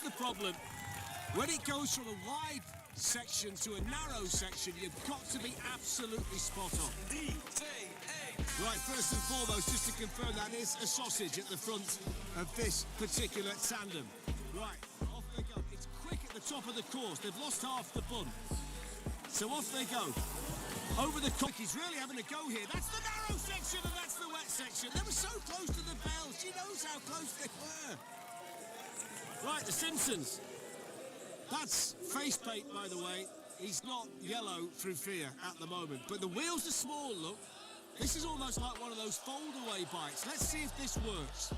the problem. When it goes from a wide section to a narrow section, you've got to be absolutely spot on. Right, first and foremost, just to confirm, that is a sausage at the front of this particular tandem. Right, off they go. It's quick at the top of the course. They've lost half the bun. So off they go. Over the cock, he's really having a go here. That's the narrow section and that's the wet section. They were so close to the bell. She knows how close they were. Right, the Simpsons. That's face paint, by the way. He's not yellow through fear at the moment. But the wheels are small, look. This is almost like one of those fold-away bikes. Let's see if this works.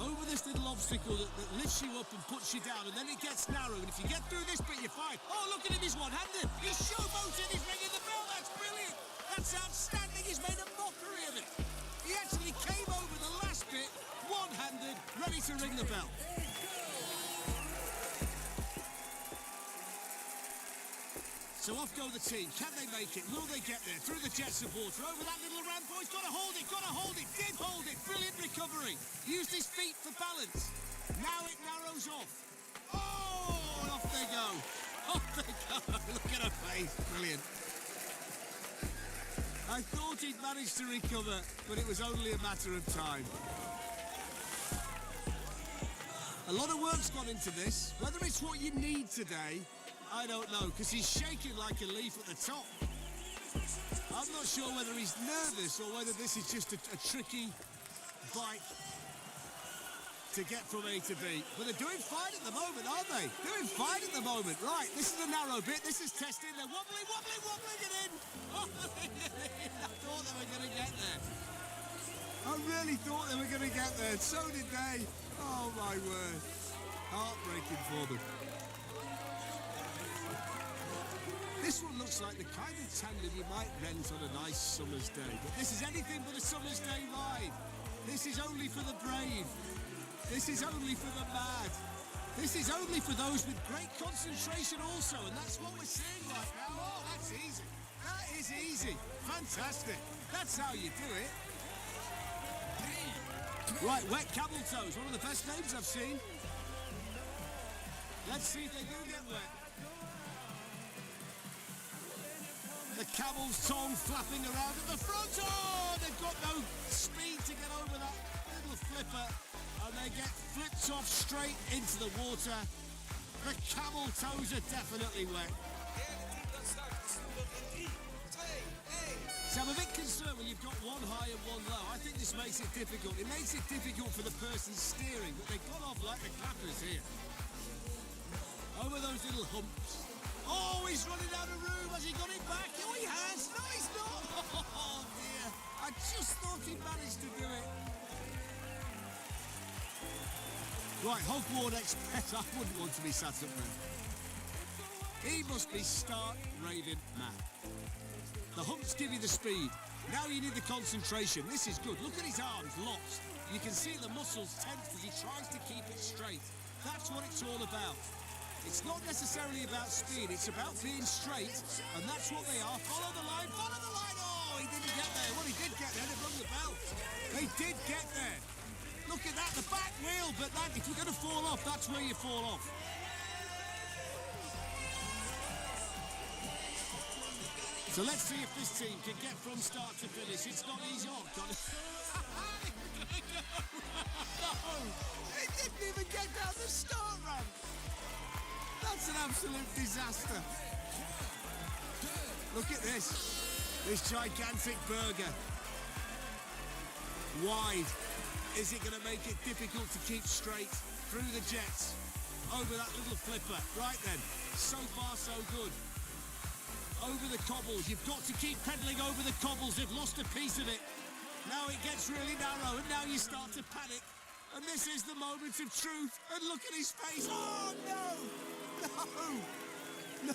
Over this little obstacle that lifts you up and puts you down, and then it gets narrow, and if you get through this bit, you're fine. Oh, look at him, he's one-handed. He's showboating, he's ringing the bell. That's brilliant. That's outstanding. He's made a mockery of it. He actually came over the last bit, one-handed, ready to ring the bell. So off go the team. Can they make it? Will they get there? Through the jets of water, over that little ramp. Oh, he's got to hold it, did hold it. Brilliant recovery. Used his feet for balance. Now it narrows off. Oh, and off they go. Off they go. Look at her face. Brilliant. I thought he'd managed to recover, but it was only a matter of time. A lot of work's gone into this. Whether it's what you need today, I don't know, because he's shaking like a leaf at the top. I'm not sure whether he's nervous or whether this is just a tricky bike to get from A to B. But they're doing fine at the moment, aren't they? Doing fine at the moment. Right, this is a narrow bit. This is testing. They're wobbling it in. I thought they were going to get there. I really thought they were going to get there. So did they. Oh, my word. Heartbreaking for them. This one looks like the kind of tandem you might rent on a nice summer's day. But this is anything but a summer's day ride. This is only for the brave. This is only for the mad. This is only for those with great concentration also. And that's what we're seeing right now. Oh, that's easy. That is easy. Fantastic. That's how you do it. Right, Wet Camel Toes. One of the best names I've seen. Let's see if they do get wet. The camel's tongue flapping around at the front. Oh, they've got no speed to get over that little flipper. And they get flipped off straight into the water. The camel toes are definitely wet. So I'm a bit concerned when you've got one high and one low. I think this makes it difficult. It makes it difficult for the person steering, but they've gone off like the clappers here. Over those little humps. Oh, he's running out of room. Has he got it back? Oh, he has. No, he's not. Oh, dear. I just thought he managed to do it. Right, Hogwarts Express. I wouldn't want to be sat up there. He must be stark raving mad. The humps give you the speed. Now you need the concentration. This is good. Look at his arms locked. You can see the muscles tense as he tries to keep it straight. That's what it's all about. It's not necessarily about speed, it's about being straight, and that's what they are. Follow the line, follow the line! Oh, he didn't get there. Well, he did get there, they rung the bell. They did get there. Look at that, the back wheel, but that, if you're going to fall off, that's where you fall off. So let's see if this team can get from start to finish. It's not easy. Oh, God. No, they didn't even get down the start ramp. That's an absolute disaster. Look at this gigantic burger. Wide. Is it going to make it difficult to keep straight through the jets? Over that little flipper. Right then, so far so good. Over the cobbles. You've got to keep pedaling over the cobbles. They've lost a piece of it. Now it gets really narrow and now you start to panic. And this is the moment of truth. And look at his face. Oh, no! No!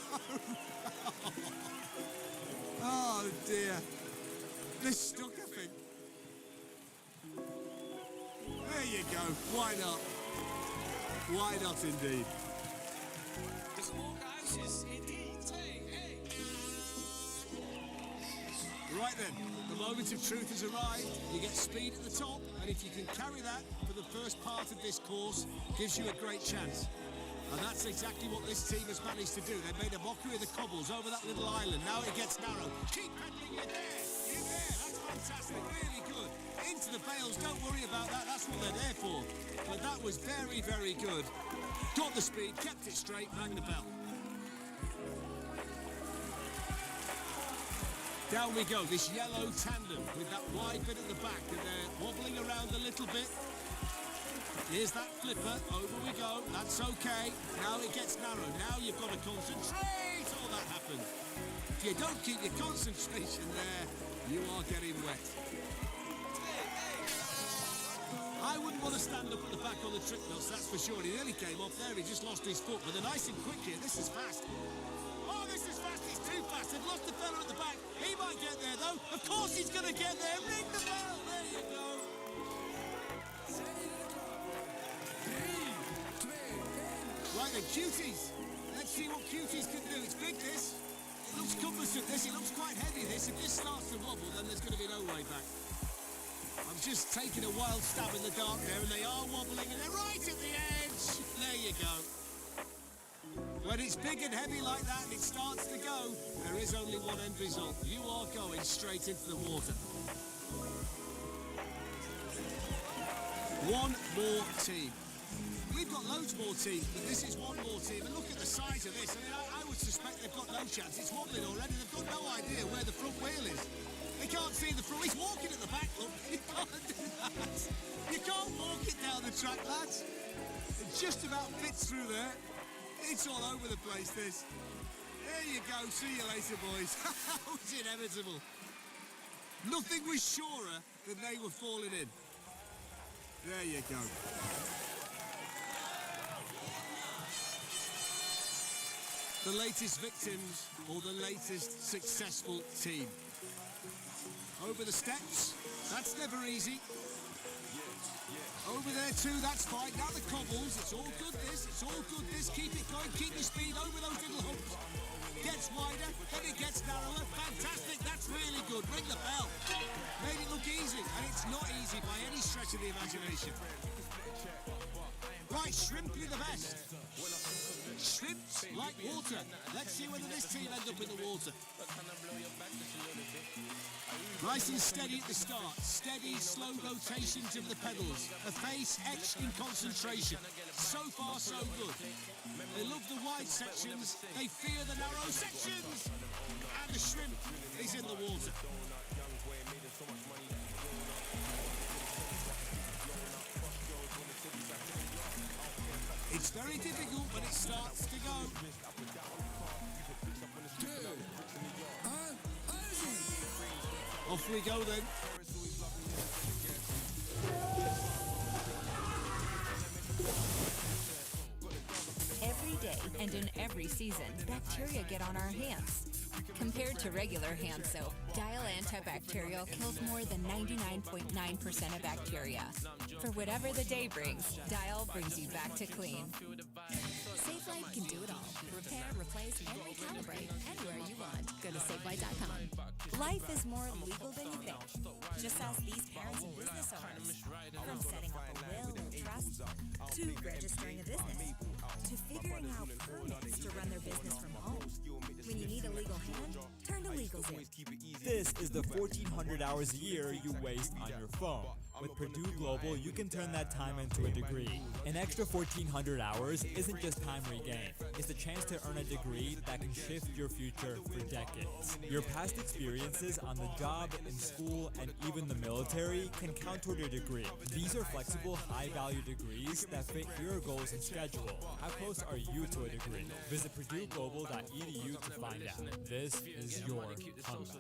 Oh, dear. They're stuck, I think. There you go. Why not? Why not, indeed? De gebroken huisjes in 3, 2, 1. Right then, the moment of truth has arrived. You get speed at the top, and if you can carry that for the first part of this course, gives you a great chance. And that's exactly what this team has managed to do. They've made a mockery of the cobbles over that little island. Now it gets narrow. Keep pedaling, you're there. You're there. That's fantastic. Really good. Into the bales. Don't worry about that. That's what they're there for. But that was very, very good. Got the speed, kept it straight, rang the bell. Down we go, this yellow tandem with that wide bit at the back, and they're wobbling around a little bit. Here's that flipper, over we go, that's okay. Now it gets narrow, now you've got to concentrate. Oh, that happened. If you don't keep your concentration there, you are getting wet. I wouldn't want to stand up at the back on the trick nuts, that's for sure. He nearly came off there, he just lost his foot, but they're nice and quick here, this is fast. Oh, this is fast, it's too fast, they've lost the fella at the back. He might get there though, of course he's going to get there, ring the bell, there you go. Right then, Cuties, let's see what Cuties can do, it's big this. It looks cumbersome this, it looks quite heavy this. If this starts to wobble, then there's going to be no way back. I'm just taking a wild stab in the dark there, and they are wobbling, and they're right at the edge. There you go. When it's big and heavy like that and it starts to go, there is only one end result. You are going straight into the water. One more team. We've got loads more teams, but this is one more team. And look at the size of this. I mean, I would suspect they've got no chance. It's wobbling already. They've got no idea where the front wheel is. They can't see the front. He's walking at the back, look. You can't do that. You can't walk it down the track, lads. It just about fits through there. It's all over the place, this. There you go. See you later, boys. That was inevitable. Nothing was surer than they were falling in. There you go. The latest victims or the latest successful team. Over the steps, that's never easy. Over there too, that's fine. Now the cobbles, it's all good this, it's all good this. Keep it going, keep your speed over those little humps. Gets wider, then it gets narrower. Fantastic, that's really good. Ring the bell. Made it look easy, and it's not easy by any stretch of the imagination. Right, Shrimply the best. Shrimps like water. Let's see whether this team ends up in the water. Nice and steady at the start. Steady, slow rotations of the pedals. A face etched in concentration. So far, so good. They love the wide sections. They fear the narrow sections. And the shrimp is in the water. It's very difficult when it starts to go. Off we go then. Every day and in every season, bacteria get on our hands. Compared to regular hand soap, Dial antibacterial kills more than 99.9% of bacteria. For whatever the day brings, Dial brings you back to clean. Safe Light can do it all. Repair, replace, and recalibrate anywhere you want. Go to SafeLight.com. Life is more legal than you think. Just ask these parents and business owners. From setting up a will or trust, to registering a business, to figuring out permits to run their business from home. When you need a legal hand, turn to LegalZoom. This is the 1,400 hours a year you waste on your phone. With Purdue Global, you can turn that time into a degree. An extra 1,400 hours isn't just time regained. It's a chance to earn a degree that can shift your future for decades. Your past experiences on the job, in school, and even the military can count toward your degree. These are flexible, high-value degrees that fit your goals and schedule. How close are you to a degree? Visit PurdueGlobal.edu to find out. This is your comeback.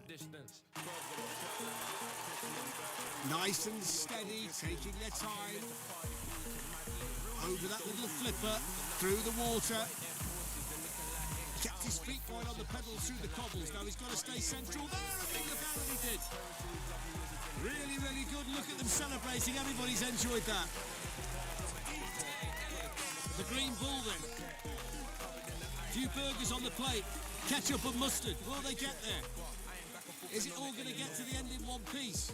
Nice and steady, taking their time. Over that little flipper, through the water. Kept his feet going on the pedals through the cobbles. Now he's got to stay central there, and ring the bell, and he did. Really, really good. Look at them celebrating. Everybody's enjoyed that. The Green Bull then. A few burgers on the plate. Ketchup and mustard. Will they get there? Is it all going to get to the end in one piece?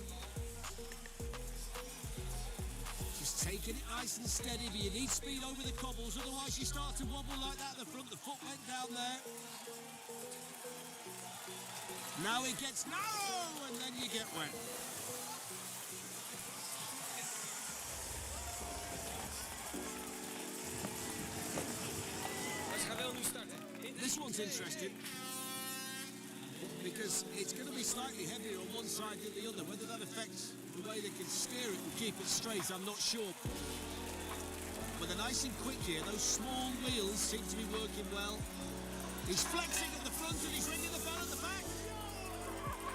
Just taking it nice and steady, but you need speed over the cobbles, otherwise you start to wobble like that at the front. The foot went down there. Now it gets narrow, and then you get wet. This one's interesting because it's going to be slightly heavier on one side than the other. Whether that affects the way they can steer it and keep it straight, I'm not sure. But they're nice and quick here. Those small wheels seem to be working well. He's flexing at the front and he's ringing the bell at the back.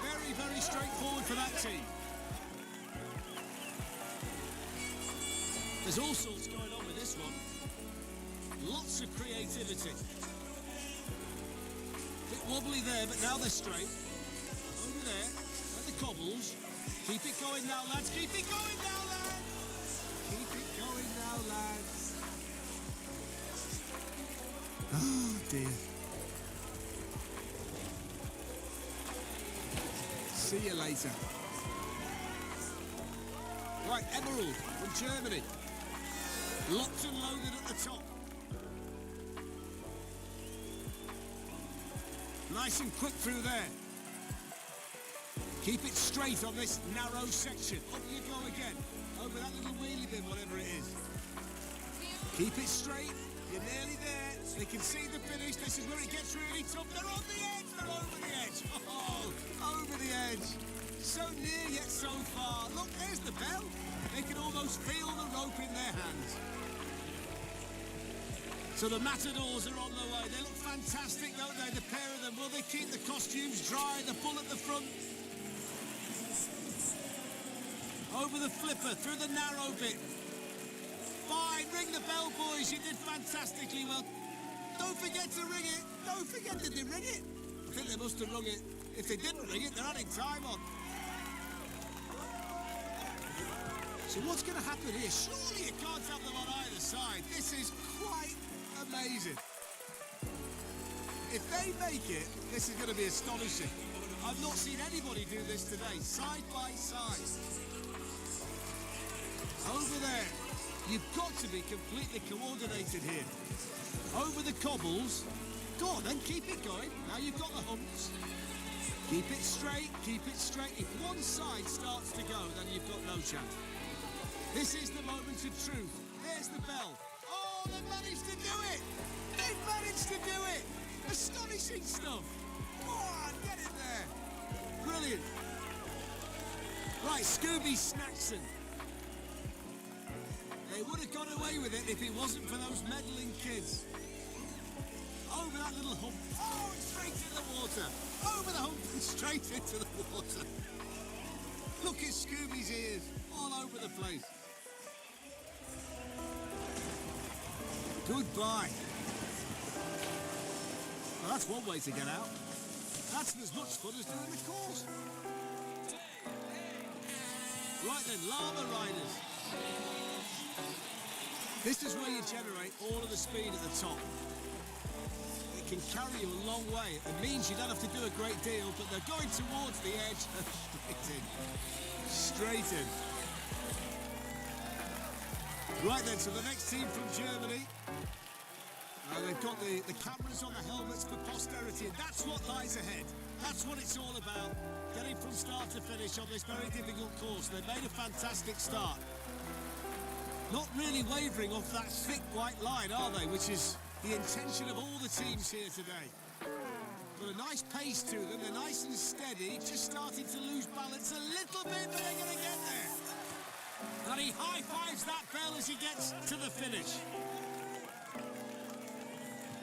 Very, very straightforward for that team. There's all sorts going on with this one. Lots of creativity. Bit wobbly there, but now they're straight. Over there, at the cobbles. Keep it going now, lads. Keep it going now, lads. Keep it going now, lads. Oh, dear. See you later. Right, Emerald from Germany. Locked and loaded at the top. Nice and quick through there. Keep it straight on this narrow section. Up you go again. Over that little wheelie bin, whatever it is. Keep it straight. You're nearly there. They can see the finish. This is where it gets really tough. They're on the edge. They're over the edge. Oh, over the edge. So near yet so far. Look, there's the bell. They can almost feel the rope in their hands. So the Matadors are on the way. They look fantastic, don't they, the pair of them? Will they keep the costumes dry? The bull at the front. Over the flipper, through the narrow bit. Fine, ring the bell, boys. You did fantastically well. Don't forget to ring it. Don't forget, did they ring it? I think they must have rung it. If they didn't ring it, they're adding time on. So what's going to happen here? Surely you can't have them on either side. This is quite amazing. If they make it, this is going to be astonishing. I've not seen anybody do this today, side by side. Over there, you've got to be completely coordinated here. Over the cobbles. Go on then, keep it going. Now you've got the humps. Keep it straight, keep it straight. If one side starts to go, then you've got no chance. This is the moment of truth. There's the bell. Oh, they've managed to do it! They've managed to do it! Astonishing stuff! Go on, get in there! Brilliant! Right, Scooby Snackson. They would have got away with it if it wasn't for those meddling kids. Over that little hump. Oh, straight into the water. Over the hump and straight into the water. Look at Scooby's ears all over the place. Goodbye. Well, that's one way to get out. That's as much fun as doing the course. Right then, Llama Riders. This is where you generate all of the speed at the top. It can carry you a long way. It means you don't have to do a great deal, but they're going towards the edge. Straight in. Straight in. Right then, so the next team from Germany. They've got the cameras on the helmets for posterity, and that's what lies ahead. That's what it's all about. Getting from start to finish on this very difficult course. They've made a fantastic start. Not really wavering off that thick white line, are they? Which is the intention of all the teams here today. Got a nice pace to them. They're nice and steady. Just starting to lose balance a little bit, but they're going to get there. And he high-fives that bell as he gets to the finish.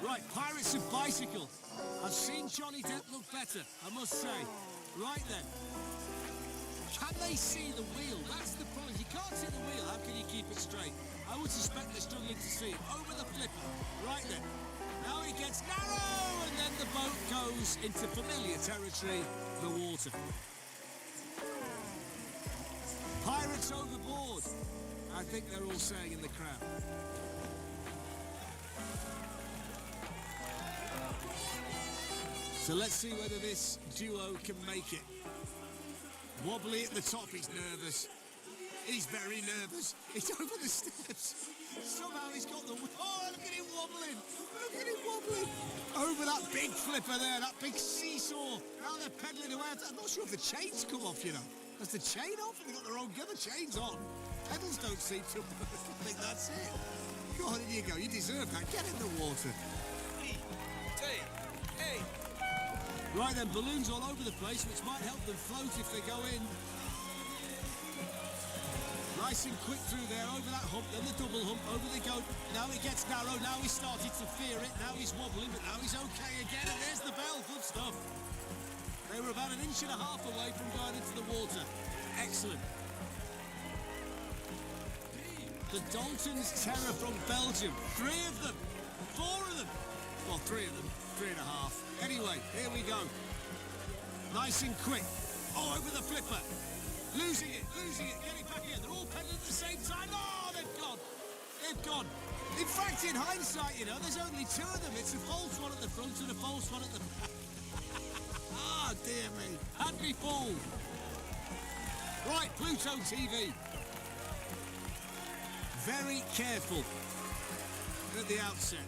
Right, Pirates of Bicycle. I've seen Johnny Depp look better, I must say. Right then. Can they see the wheel? That's the problem. You can't see the wheel. How can you keep it straight? I would suspect they're struggling to see it. Over the flipper. Right then. Now he gets narrow, and then the boat goes into familiar territory, the water. Pirates overboard, I think they're all saying in the crowd. So let's see whether this duo can make it. Wobbly at the top, he's nervous. He's very nervous. He's over the steps. Somehow he's got the... Oh, look at him wobbling. Look at him wobbling. Over that big flipper there, that big seesaw. Now they're pedaling away. I'm not sure if the chains come off, you know. Has the chain off? They've got the wrong gear. The chain's on. Pedals don't seem to work. I think that's it. Go on, in you go. You deserve that. Get in the water. Right then, balloons all over the place, which might help them float if they go in. Nice and quick through there, over that hump, then the double hump, over they go. Now it gets narrow, now he started to fear it, now he's wobbling, but now he's okay again, and there's the bell, good stuff. They were about 1.5 inches away from going into the water. Excellent. The Dalton's Terror from Belgium, 3 of them, 4 of them. Well, 3 of them, 3.5. Anyway, here we go. Nice and quick. Oh, over the flipper. Losing it, getting back in. They're all pedaling at the same time. Oh, they've gone. They've gone. In fact, in hindsight, you know, there's only 2 of them. It's a false one at the front and a false one at the back. Ah, dear me. Had me fooled. Right, Pluto TV. Very careful at the outset.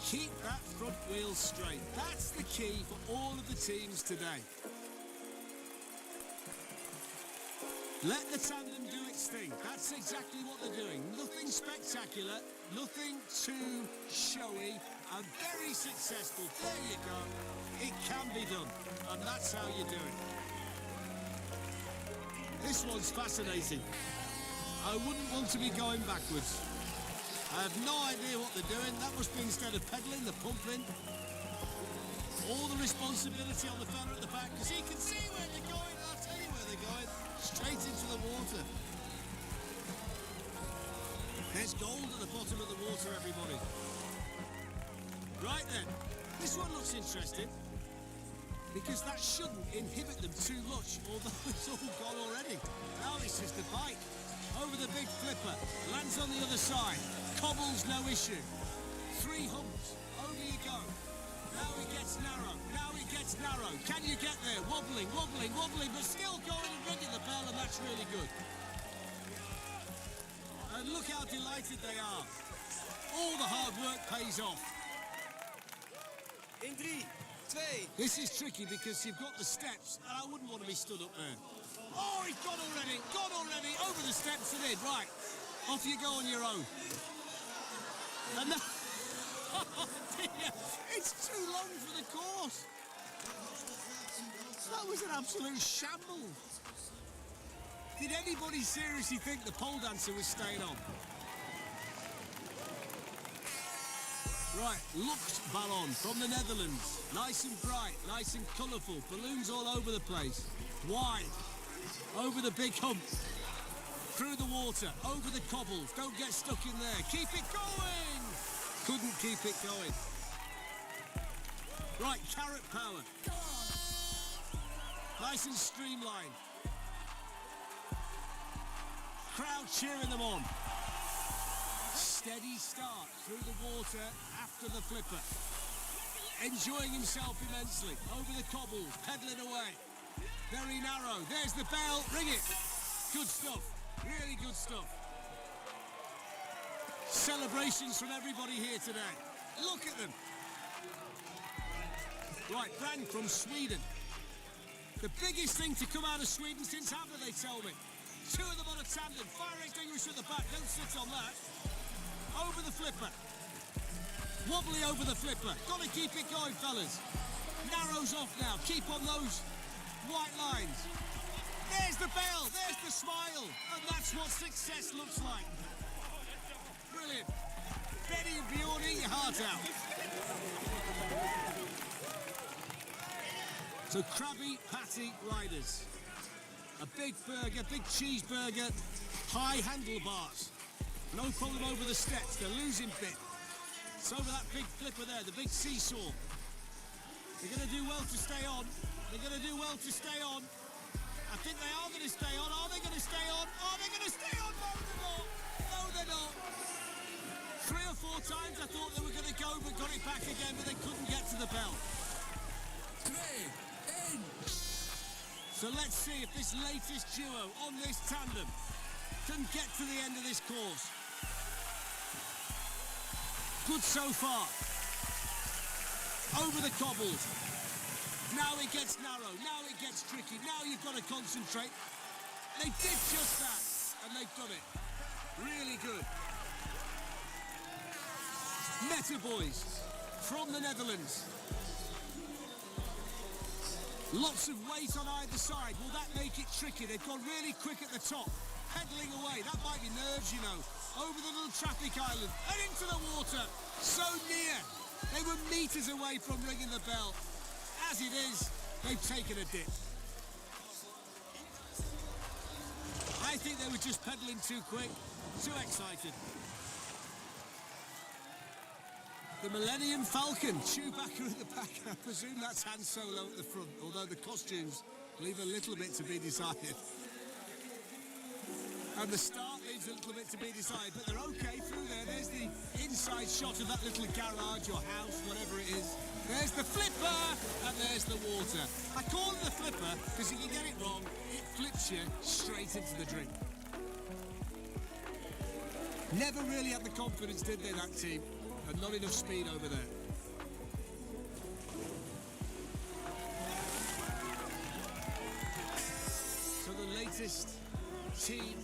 Keep that front wheel straight. That's the key for all of the teams today. Let the tandem do its thing. That's exactly what they're doing. Nothing spectacular, nothing too showy, and very successful. There you go. It can be done, and that's how you do it. This one's fascinating. I wouldn't want to be going backwards. I have no idea what they're doing. That must be instead of pedalling, the pumping. All the responsibility on the fella at the back, because he can see where they're going. I'll tell you where they're going. Straight into the water. There's gold at the bottom of the water, everybody. Right then, this one looks interesting, because that shouldn't inhibit them too much, although it's all gone already. Now it's just a bike. Over the big flipper, lands on the other side, cobbles no issue. 3 humps, over you go. Now it gets narrow, Can you get there? Wobbling, but still going and ringing the bell, and that's really good. And look how delighted they are. All the hard work pays off. In 3, 2. This is tricky because you've got the steps, and I wouldn't want to be stood up there. Oh, he's gone already, over the steps and in. Right, off you go on your own. And that, oh dear, it's too long for the course. That was an absolute shambles. Did anybody seriously think the pole dancer was staying on? Right, Luchtballon from the Netherlands. Nice and bright, nice and colourful. Balloons all over the place. Wide. Over the big hump, through the water, over the cobbles. Don't get stuck in there. Keep it going. Couldn't keep it going. Right, Carrot Power. Nice and streamlined. Crowd cheering them on. Steady start through the water after the flipper. Enjoying himself immensely. Over the cobbles, pedaling away. Very narrow. There's the bell. Ring it. Good stuff. Really good stuff. Celebrations from everybody here today. Look at them. Right, Brand from Sweden. The biggest thing to come out of Sweden since ever, they tell me. 2 of them on a tandem. Fire extinguisher at the back. Don't sit on that. Over the flipper. Wobbly over the flipper. Got to keep it going, fellas. Narrows off now. Keep on those white lines. There's the bell, there's the smile, and that's what success looks like. Brilliant. Benny and Bjorn, eat your heart out. So Krabby Patty Riders. A big burger, big cheeseburger, high handlebars. No problem over the steps, they're losing bit. It's over that big flipper there, the big seesaw. They're going to do well to stay on. They're going to do well to stay on. I think they are going to stay on. Are they going to stay on? Are they going to stay on? No, they're not. No, they're not. 3 or 4 times I thought they were going to go, but got it back again, but they couldn't get to the bell. 2, 1. So let's see if this latest duo on this tandem can get to the end of this course. Good so far. Over the cobbles. Now it gets narrow, now it gets tricky, now you've got to concentrate. They did just that, and they've done it. Really good. Meta Boys from the Netherlands. Lots of weight on either side. Will that make it tricky? They've gone really quick at the top, pedaling away. That might be nerves, you know. Over the little traffic island and into the water. So near. They were meters away from ringing the bell. As it is, they've taken a dip. I think they were just pedaling too quick, too excited. The Millennium Falcon, Chewbacca at the back. I presume that's Han Solo at the front, although the costumes leave a little bit to be desired. And the start leaves a little bit to be desired, but they're okay through there. There's the inside shot of that little garage or house, whatever it is. There's the flipper, and there's the water. I call it the flipper because if you get it wrong, it flips you straight into the drink. Never really had the confidence, did they, that team? And not enough speed over there. So the latest team,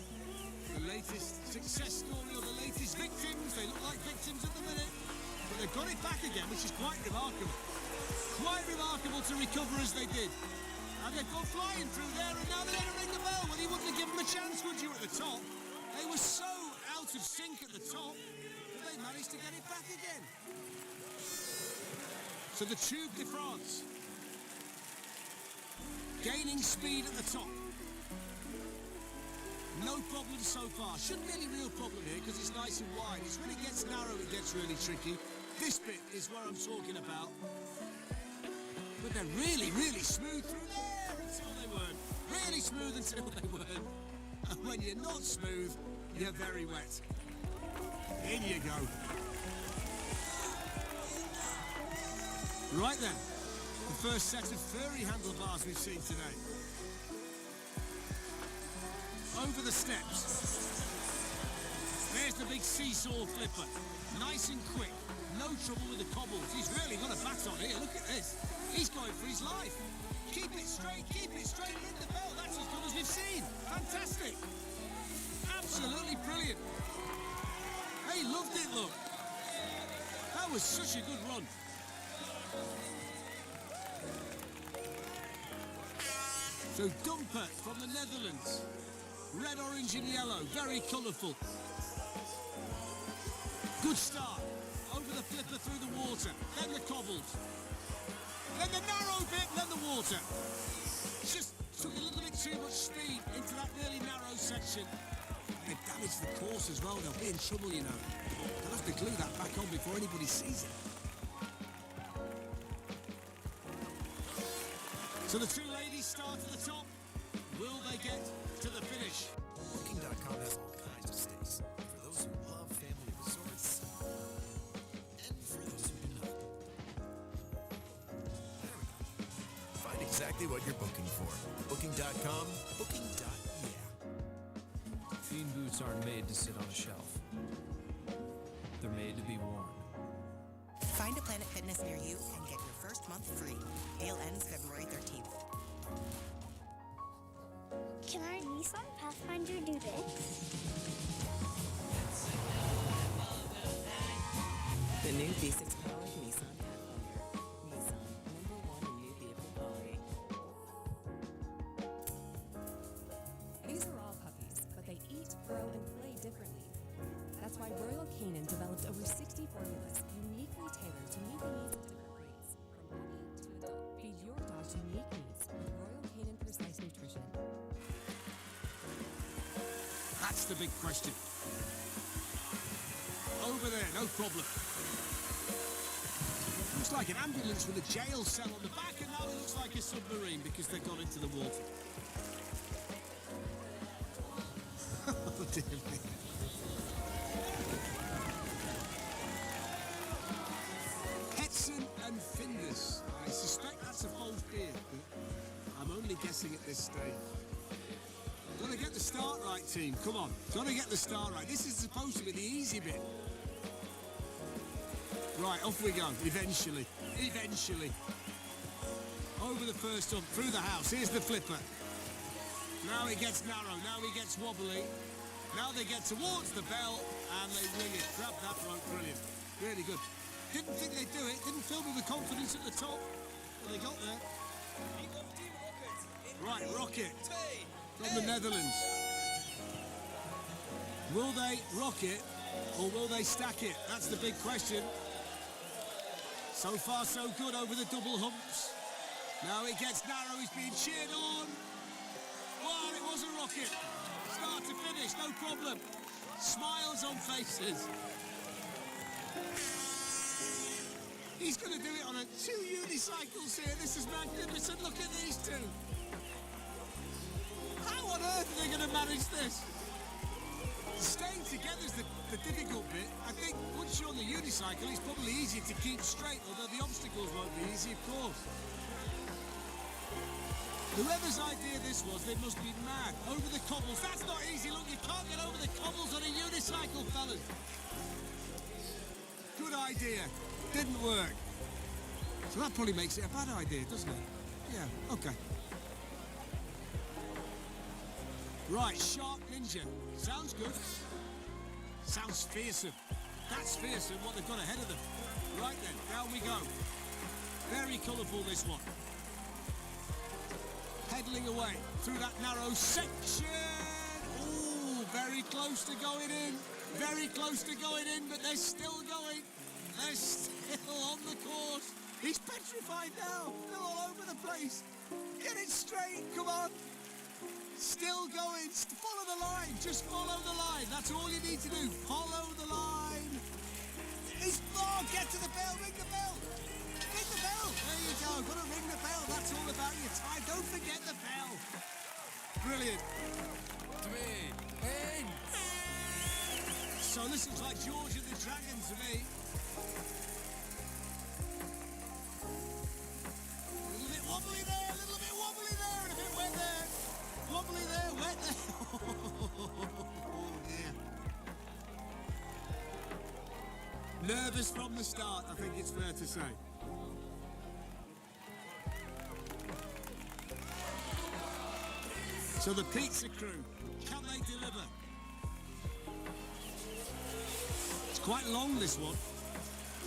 the latest success story, or the latest victims, they look like victims at the minute, but they've got it back again, which is quite remarkable. Quite remarkable to recover as they did. And they've gone flying through there, and now they're going to ring the bell. Well, you wouldn't have given them a chance, would you, at the top? They were so out of sync at the top, but they managed to get it back again. So the Tube de France, gaining speed at the top. No problem so far. Shouldn't be any real problem here because it's nice and wide. It's when it gets narrow, it gets really tricky. This bit is where I'm talking about. But they're really, really smooth through there until they weren't. Really smooth until they weren't. And when you're not smooth, you're very wet. In you go. Right then, the first set of furry handlebars we've seen today. Over the steps. There's the big seesaw flipper. Nice and quick. No trouble with the cobbles. He's really got a bat on here. Look at this. He's going for his life. Keep it straight, ring the bell. That's as good as we've seen. Fantastic. Absolutely brilliant. Hey, loved it, look. That was such a good run. So Dumper from the Netherlands. Red, orange and yellow, very colourful. Good start. Over the flipper through the water, then the cobbles. Then the narrow bit, then the water. Just took a little bit too much speed into that really narrow section. They've damaged the course as well, they'll be in trouble, you know. They'll have to glue that back on before anybody sees it. So the two ladies start at the top. Will they get to the finish? Booking.com has all kinds of stays for those who love family resorts and for those who do not. There we go. Find exactly what you're booking for. Booking.com, booking.yeah. Bean boots aren't made to sit on a shelf. They're made to be worn. Find a Planet Fitness near you and get your first month free. Deal ends February 13th. Can our Nissan Pathfinder do this? The new V6-powered Nissan Pathfinder. Nissan, #1 in new vehicle quality. These are all puppies, but they eat, grow, and play differently. That's why Royal Canin developed over 60 formulas uniquely tailored to meet the needs of different breeds. From puppy to adult, feed your dog's unique needs with Royal Canin Precise Nutrition. That's the big question. Over there, no problem. Looks like an ambulance with a jail cell on the back, and now it looks like a submarine because they've gone into the water. Oh dear me. Hetson and Findus. I suspect that's a false beard, but I'm only guessing at this stage. Got to get the start right, team. Come on. Got to get the start right. This is supposed to be the easy bit. Right, off we go. Eventually. Eventually. Over the first hump, through the house. Here's the flipper. Now it gets narrow. Now he gets wobbly. Now they get towards the bell and they wing it. Grab that rope. Brilliant. Really good. Didn't think they'd do it. Didn't fill me with confidence at the top. But they got there. Right, Rocket. From the Netherlands. Will they rock it or will they stack it? That's the big question. So far so good over the double humps. Now it gets narrow, he's being cheered on. Well, it was a rocket. Start to finish, no problem. Smiles on faces. He's going to do it on 2 unicycles here. This is magnificent. Look at these two. How on earth are they going to manage this? Staying together is the difficult bit. I think once you're on the unicycle, it's probably easier to keep straight, although the obstacles won't be easy, of course. Whoever's idea this was, they must be mad. Over the cobbles. That's not easy. Look, you can't get over the cobbles on a unicycle, fellas. Good idea. Didn't work. So that probably makes it a bad idea, doesn't it? Yeah, okay. Right, Shark Ninja. Sounds good. Sounds fearsome. That's fearsome, what they've got ahead of them. Right then, down we go. Very colourful, this one. Pedaling away through that narrow section. Ooh, very close to going in. Very close to going in, but they're still going. They're still on the course. He's petrified now. They're all over the place. Get it straight, come on. Still going. Follow the line. Just follow the line. That's all you need to do. Follow the line. Get to the bell. Ring the bell. Ring the bell. There you go. Got to ring the bell. That's all about your time. Don't forget the bell. Brilliant. 3, 1. So this looks like George and the Dragon to me. A little bit wobbly there. A little bit wobbly there. And a bit wet there. Wobbly there, wet there. Oh, dear. Nervous from the start, I think it's fair to say. So the pizza crew, can they deliver? It's quite long, this one.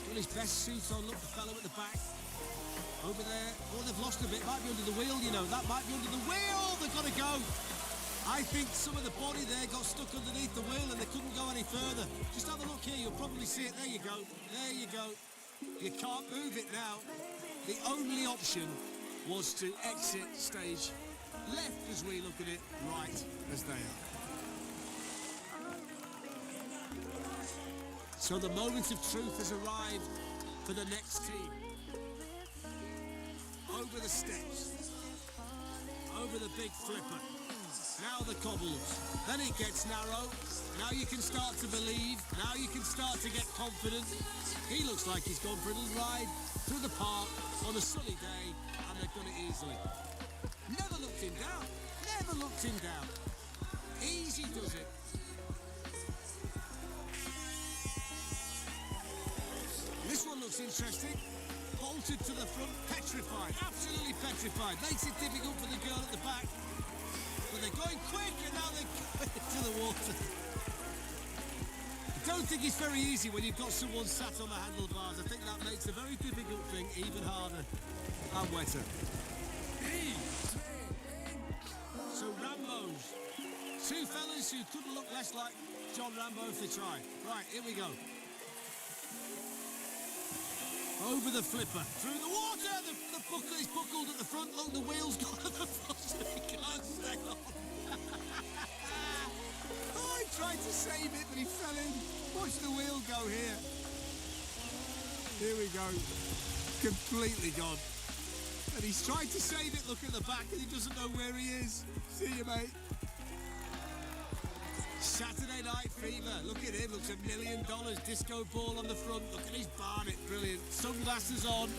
Got his best suit on, look, the fellow at the back. Over there. Oh, they've lost a bit. Might be under the wheel, you know. That might be under the wheel. They've got to go. I think some of the body there got stuck underneath the wheel and they couldn't go any further. Just have a look here. You'll probably see it. There you go. There you go. You can't move it now. The only option was to exit stage left as we look at it, right as they are. So the moment of truth has arrived for the next team. Over the steps, over the big flipper, now the cobbles, then it gets narrow, now you can start to believe, now you can start to get confident. He looks like he's gone for a little ride through the park on a sunny day and they've done it easily. Never looked him down, never looked him down. Easy does it. This one looks interesting. Bolted to the front, petrified, absolutely petrified. Makes it difficult for the girl at the back. But they're going quick and now they're going into the water. I don't think it's very easy when you've got someone sat on the handlebars. I think that makes a very difficult thing even harder and wetter. So Rambo's. Two fellas who couldn't look less like John Rambo if they tried. Right, here we go. Over the flipper, through the water, the buckle is buckled at the front, look, the wheel's gone at the front, so he can't stay on. Oh, he tried to save it, but he fell in. Watch the wheel go here. Here we go, completely gone. And he's tried to save it, look at the back, and he doesn't know where he is. See you, mate. Saturday Night Fever, look at him, looks $1 million, disco ball on the front, look at his barnet, brilliant, sunglasses on,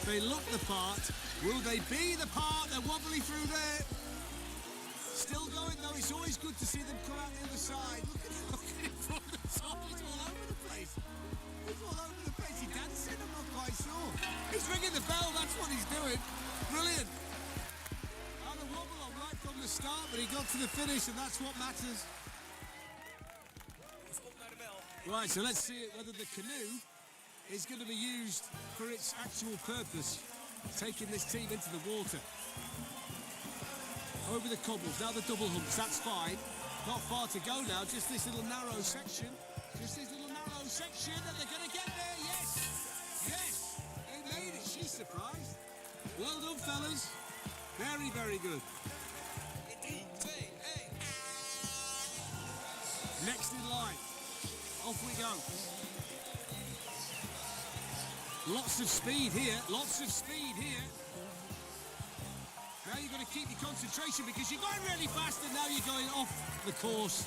they look the part, Will they be the part? They're wobbly through there. Still going though. It's always good to see them come out the other side. Look at him from the top. He's all over the place. He's all over the place. He's dancing. I'm not quite sure. He's ringing the bell. That's what he's doing. Brilliant. Had a wobble on right from the start, but he got to the finish, and that's what matters. Right, so let's see whether the canoe is going to be used for its actual purpose, taking this team into the water. Over the cobbles, now the double humps, that's fine. Not far to go now, just this little narrow section. Just this little narrow section, and they're going to get there, yes! Yes! They made it, she's surprised. Well done, fellas. Very, very good. Next in line. Off we go. Lots of speed here, lots of speed here. Now you've got to keep your concentration because you're going really fast and now you're going off the course.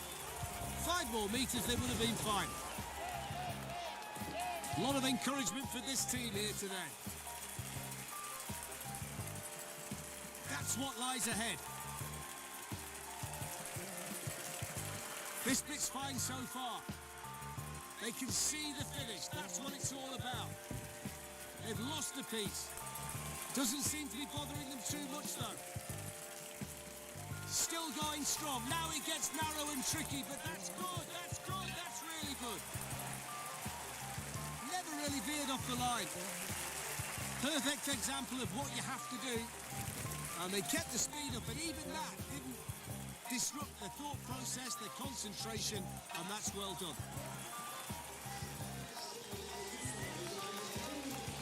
5 more metres, they would have been fine. A lot of encouragement for this team here today. That's what lies ahead. This bit's fine so far. They can see the finish. That's what it's all about. They've lost a piece. Doesn't seem to be bothering them too much, though. Still going strong. Now it gets narrow and tricky, but that's good. That's good. That's really good. Never really veered off the line. Perfect example of what you have to do. And they kept the speed up, and even that didn't disrupt their thought process, their concentration, and that's well done.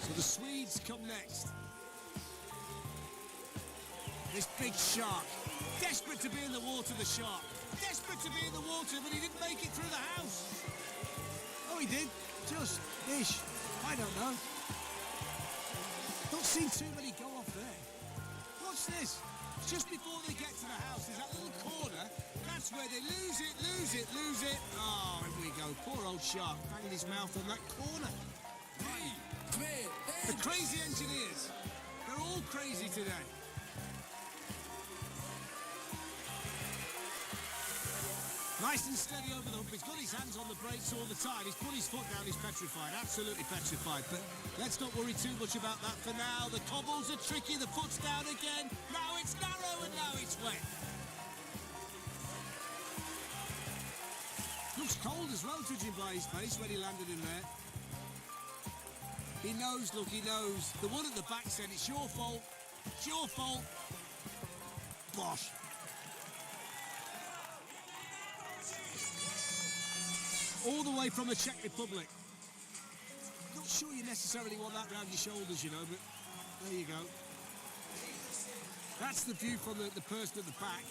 So the Swedes come next. This big shark, desperate to be in the water, the shark. Desperate to be in the water, but he didn't make it through the house. Oh, he did. Just-ish. I don't know. Not seen too many go off there. Watch this. Just before they get to the house, there's that little corner. That's where they lose it, lose it, lose it. Oh, here we go. Poor old shark banging his mouth on that corner. The crazy engineers. They're all crazy today. Nice and steady over the hump. He's got his hands on the brakes all the time. He's put his foot down. He's petrified. Absolutely petrified. But let's not worry too much about that for now. The cobbles are tricky. The foot's down again. Now it's narrow and now it's wet. Looks cold as well, judging by his face when he landed in there. He knows, look, he knows. The one at the back said, it's your fault. It's your fault. Bosh. All the way from the Czech Republic. Not sure you necessarily want that round your shoulders, you know, but there you go. That's the view from the person at the back.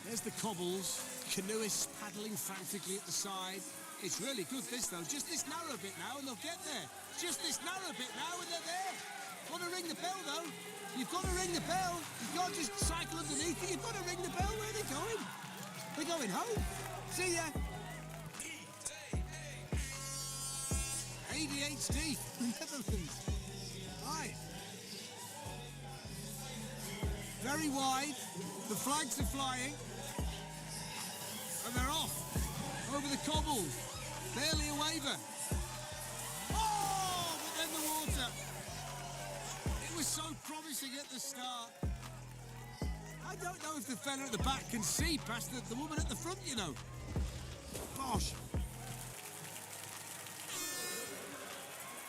There's the cobbles. Canoeists paddling frantically at the side. It's really good, this, though. Just this narrow bit now, and they'll get there. Just this narrow bit now, and they're there. Got to ring the bell, though. You've got to ring the bell. You can't just cycle underneath it. You've got to ring the bell. Where are they going? They're going home. See ya. ADHD, Netherlands. Right. Very wide. The flags are flying. And they're off. Over the cobbles. Barely a waver. Oh, but then the water. It was so promising at the start. I don't know if the fella at the back can see past the woman at the front, you know. Gosh.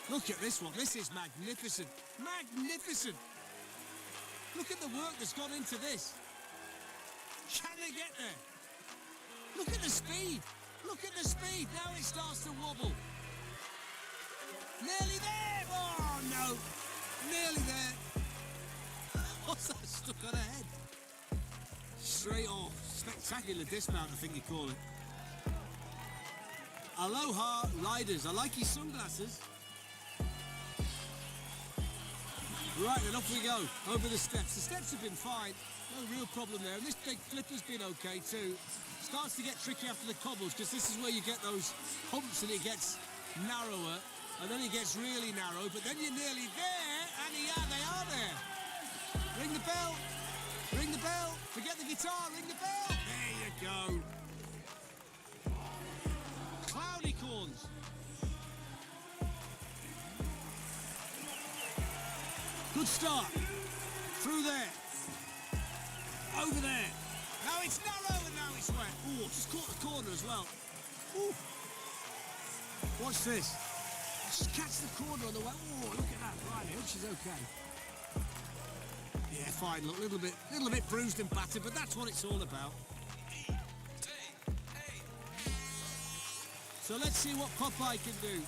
Look at this one. This is magnificent. Magnificent. Look at the work that's gone into this. Can they get there? Look at the speed. Look at the speed. Now it starts to wobble. Nearly there. Oh, no. Nearly there. What's that stuck on her head? Straight off. Spectacular dismount, I think you call it. Aloha Riders. I like his sunglasses. Right, then off we go, over the steps. The steps have been fine, no real problem there. And this big flip has been okay too. Starts to get tricky after the cobbles, because this is where you get those humps and it gets narrower. And then it gets really narrow, but then you're nearly there, and they are there. Ring the bell. Ring the bell. Forget the guitar, ring the bell. There you go. Cloudy corns. Good start. Through there. Over there. Now it's narrow and now it's wet. Ooh, just caught the corner as well. Ooh. Watch this. Just catch the corner on the way. Oh, look at that. Right, I hope she's okay. Yeah, fine. Look, little bit bruised and battered, but that's what it's all about. So let's see what Popeye can do.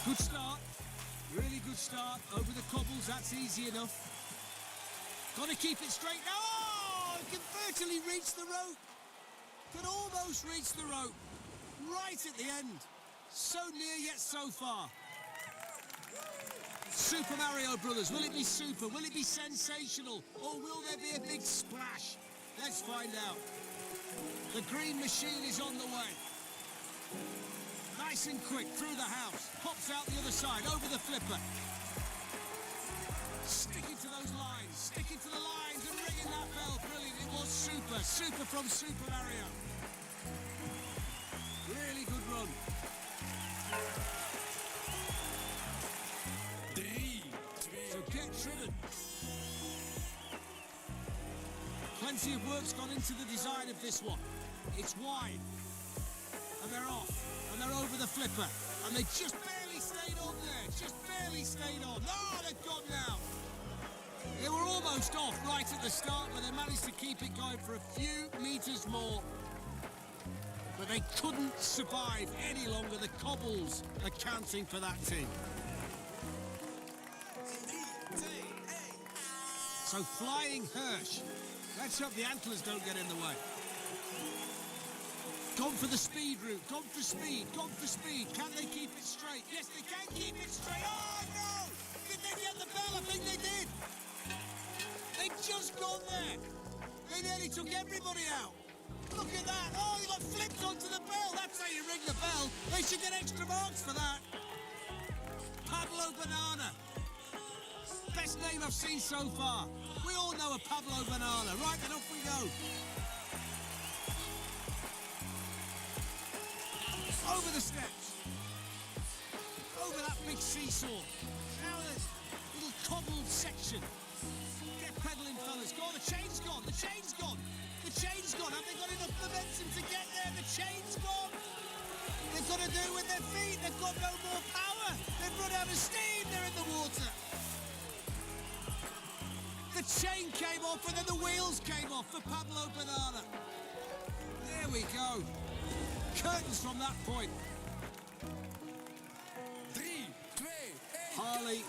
Good start. Really good start. Over the cobbles, that's easy enough. Got to keep it straight. Oh, can virtually reach the rope. Can almost reach the rope. Right at the end. So near yet so far. Super Mario Brothers, will it be super? Will it be sensational? Or will there be a big splash? Let's find out. The green machine is on the way. Nice and quick, through the house. Pops out the other side, over the flipper. Sticking to those lines, sticking to the lines and ringing that bell. Brilliant, it was super. Super from Super Mario. Really good run. So get driven. Plenty of work's gone into the design of this one. It's wide. And they're off. And they're over the flipper. And they just barely stayed on there. Just barely stayed on. Oh, they've gone now. They were almost off right at the start, but they managed to keep it going for a few meters more. But they couldn't survive any longer. The cobbles are counting for that team. So Flying Hirsch. Let's hope the antlers don't get in the way. Gone for the speed route. Gone for speed. Gone for speed. Can they keep it straight? Yes, they can keep it straight. Oh, no! Did they get the bell? I think they did. They've just gone there. They nearly took everybody out. Look at that. Oh, he got flipped onto the bell. That's how you ring the bell. They should get extra marks for that. Pablo Banana. Best name I've seen so far. We all know a Pablo Banana. Right, then off we go. Over the steps. Over that big seesaw. Now there's a little cobbled section. Get pedaling, fellas. Go on, the chain's gone. The chain's gone. The chain's gone. Have they got enough momentum to get there? The chain's gone. They've got to do it with their feet. They've got no more power. They've run out of steam. They're in the water. The chain came off and then the wheels came off for Pablo Banana. There we go. Curtains from that point. Harley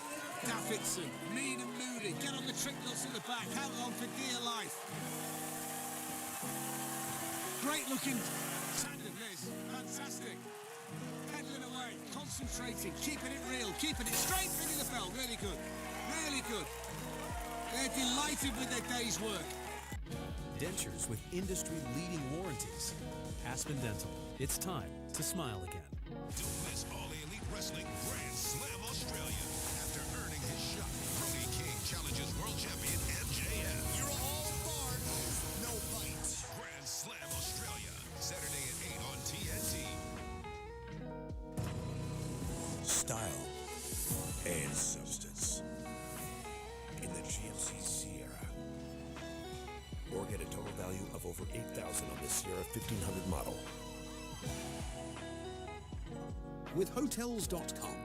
Davidson, mean and moody. Get on the trick nuts at the back. Hang on for dear life. Great looking tandem, this. Fantastic. Pedaling away, concentrating, keeping it real, keeping it straight, ringing the bell. Really good. Really good. They're delighted with their day's work. Dentures with industry-leading warranties. Aspen Dental. It's time to smile again. Don't miss All Elite Wrestling Grand Slam Australia. After earning his shot, Brody King challenges world champion MJF. You're all barred. No bite. Grand Slam Australia. Saturday at 8 on TNT. Style and substance in the GMC Sierra. Or get a total value of over $8,000 on the Sierra 1500 model. With Hotels.com.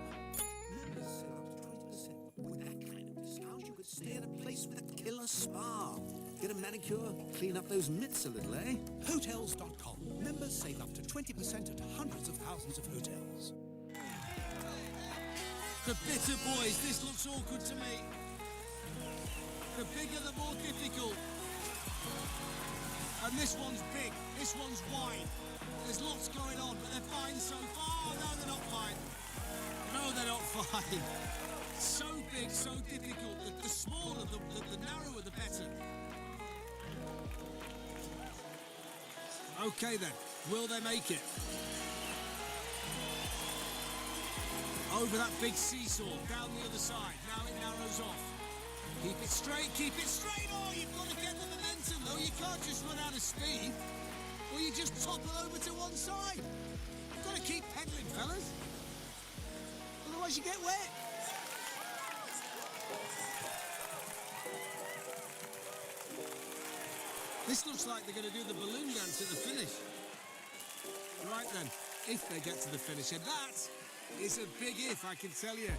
Members save up to 20%. With that kind of discount, you could stay at a place with a killer spa. Get a manicure, clean up those mitts a little, eh? Hotels.com. Members save up to 20% at hundreds of thousands of hotels. The bitter boys, this looks awkward to me. The bigger, the more difficult. And this one's big, this one's wide. There's lots going on, but they're fine so far. No, they're not fine. No, they're not fine. So big, so difficult. The smaller, the narrower, the better. Okay then, will they make it? Over that big seesaw, down the other side. Now it narrows off. Keep it straight, keep it straight. Oh, you've got to get the momentum though. You can't just run out of speed, or you just topple over to one side. You've got to keep pedaling, fellas. Otherwise you get wet. This looks like they're going to do the balloon dance at the finish. Right then, if they get to the finish, and that is a big if, I can tell you.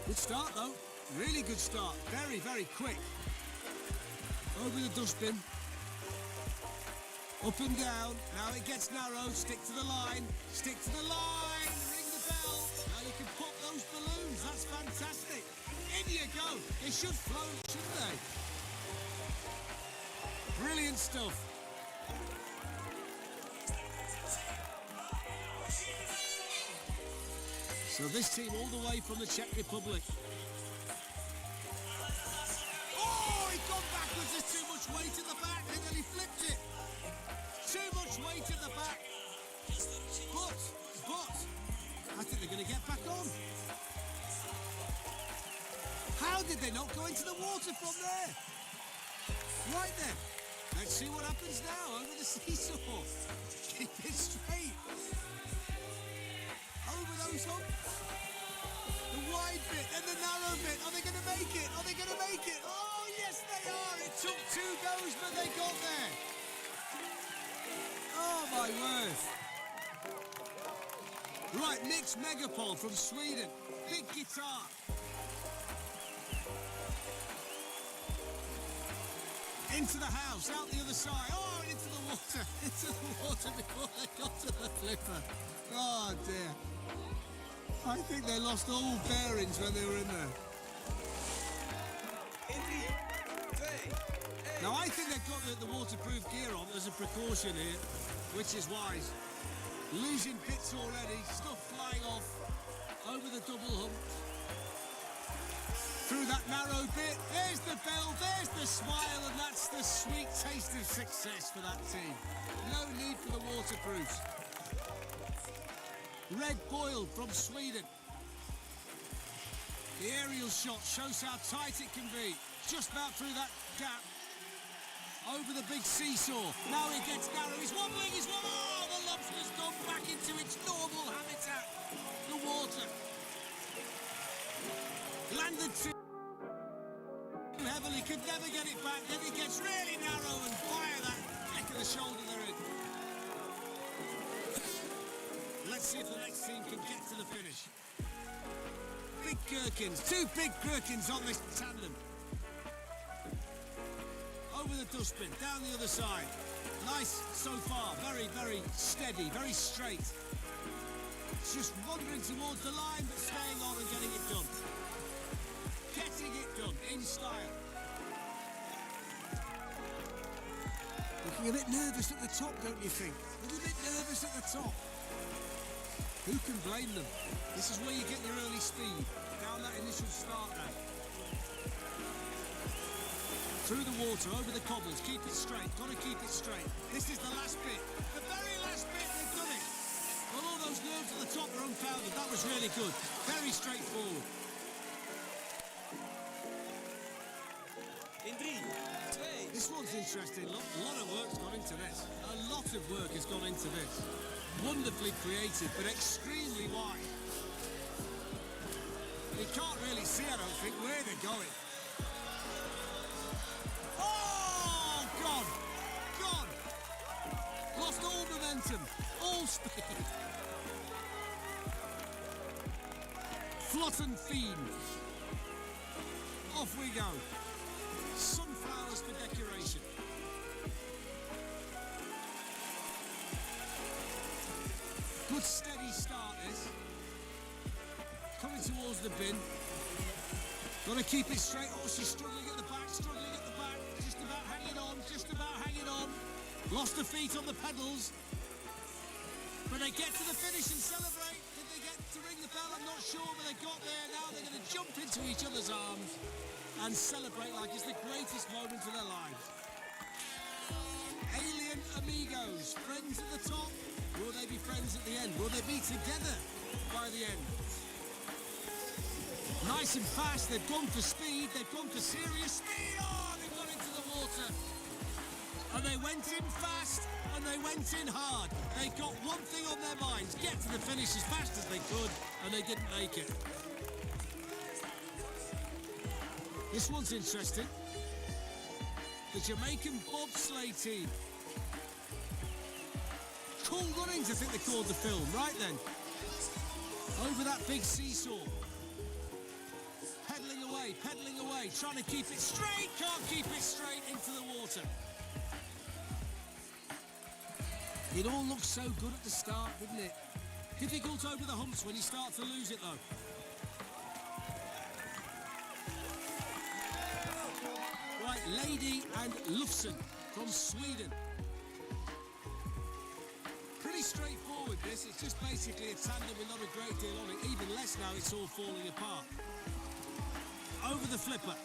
Good start though, really good start. Very, very quick. Over the dustbin. Up and down, now it gets narrow, stick to the line, stick to the line, ring the bell. Now you can pop those balloons, that's fantastic. In you go, they should float, shouldn't they? Brilliant stuff. So this team all the way from the Czech Republic. Oh, he gone backwards. There's too much weight at the back. They nearly flipped it. Too much weight at the back. But, I think they're going to get back on. How did they not go into the water from there? Right then. Let's see what happens now over the seesaw. Keep it straight. Over those humps. The wide bit and the narrow bit. Are they going to make it? Are they going to make it? Oh, yes, they are. It took 2 goes, but they got there. Oh, my word. Right, Mix Megapol from Sweden. Big guitar. Into the house, out the other side. Oh, and into the water. Into the water before they got to the flipper. Oh, dear. I think they lost all bearings when they were in there. Now, I think they've got the waterproof gear on as a precaution here, which is wise. Losing bits already, stuff flying off over the double hump. Through that narrow bit, there's the bell, there's the smile, and that's the sweet taste of success for that team. No need for the waterproofs. Red Boyle from Sweden. The aerial shot shows how tight it can be. Just about through that gap. Over the big seesaw. Now it gets narrow. He's wobbling, he's wobbling. Oh, the lobster's gone back into its normal habitat. The water. Landed too heavily, could never get it back. Then it gets really narrow and fire that neck of the shoulder they're in. Let's see if the next team can get to the finish. Big gherkins, 2 big gherkins on this tandem. Over the dustbin, down the other side. Nice so far, very, very steady, very straight. It's just wandering towards the line, but staying on and getting it done. Getting it done in style. Looking a bit nervous at the top, don't you think? A little bit nervous at the top. Who can blame them? This is where you get your early speed. Down that initial start now. Through the water, over the cobbles, keep it straight. Got to keep it straight. This is the last bit. The very last bit, they've done it. Well, all those nerves at the top are unfounded. That was really good. Very straightforward. This one's interesting. Look, a lot of work's gone into this. A lot of work has gone into this. Wonderfully creative, but extremely wide. You can't really see, I don't think, where they're going. Oh, God! God! Lost all momentum, all speed. Flotten Fiend. Off we go. Sunflowers for decoration. Good steady start this. Coming towards the bin. Got to keep it straight. Oh, she's struggling at the back, struggling at the back. Just about hanging on, just about hanging on. Lost her feet on the pedals. But they get to the finish and celebrate. Did they get to ring the bell? I'm not sure, but they got there. Now they're going to jump into each other's arms and celebrate like it's the greatest moment of their lives. Alien goes. Friends at the top. Will they be friends at the end? Will they be together by the end? Nice and fast. They've gone for speed. They've gone for serious speed. Oh, they've gone into the water. And they went in fast and they went in hard. They got one thing on their minds, get to the finish as fast as they could, and they didn't make it. This one's interesting. The Jamaican bobsleigh team. Cool Runnings, I think they called the film, right then. Over that big seesaw. Pedaling away, trying to keep it straight, can't keep it straight into the water. It all looked so good at the start, didn't it? Difficult over the humps when you start to lose it, though. Right, Lady and Lufsen from Sweden. Pretty straightforward, this. It's just basically a tandem with not a great deal on it. Even less now, it's all falling apart. Over the flipper.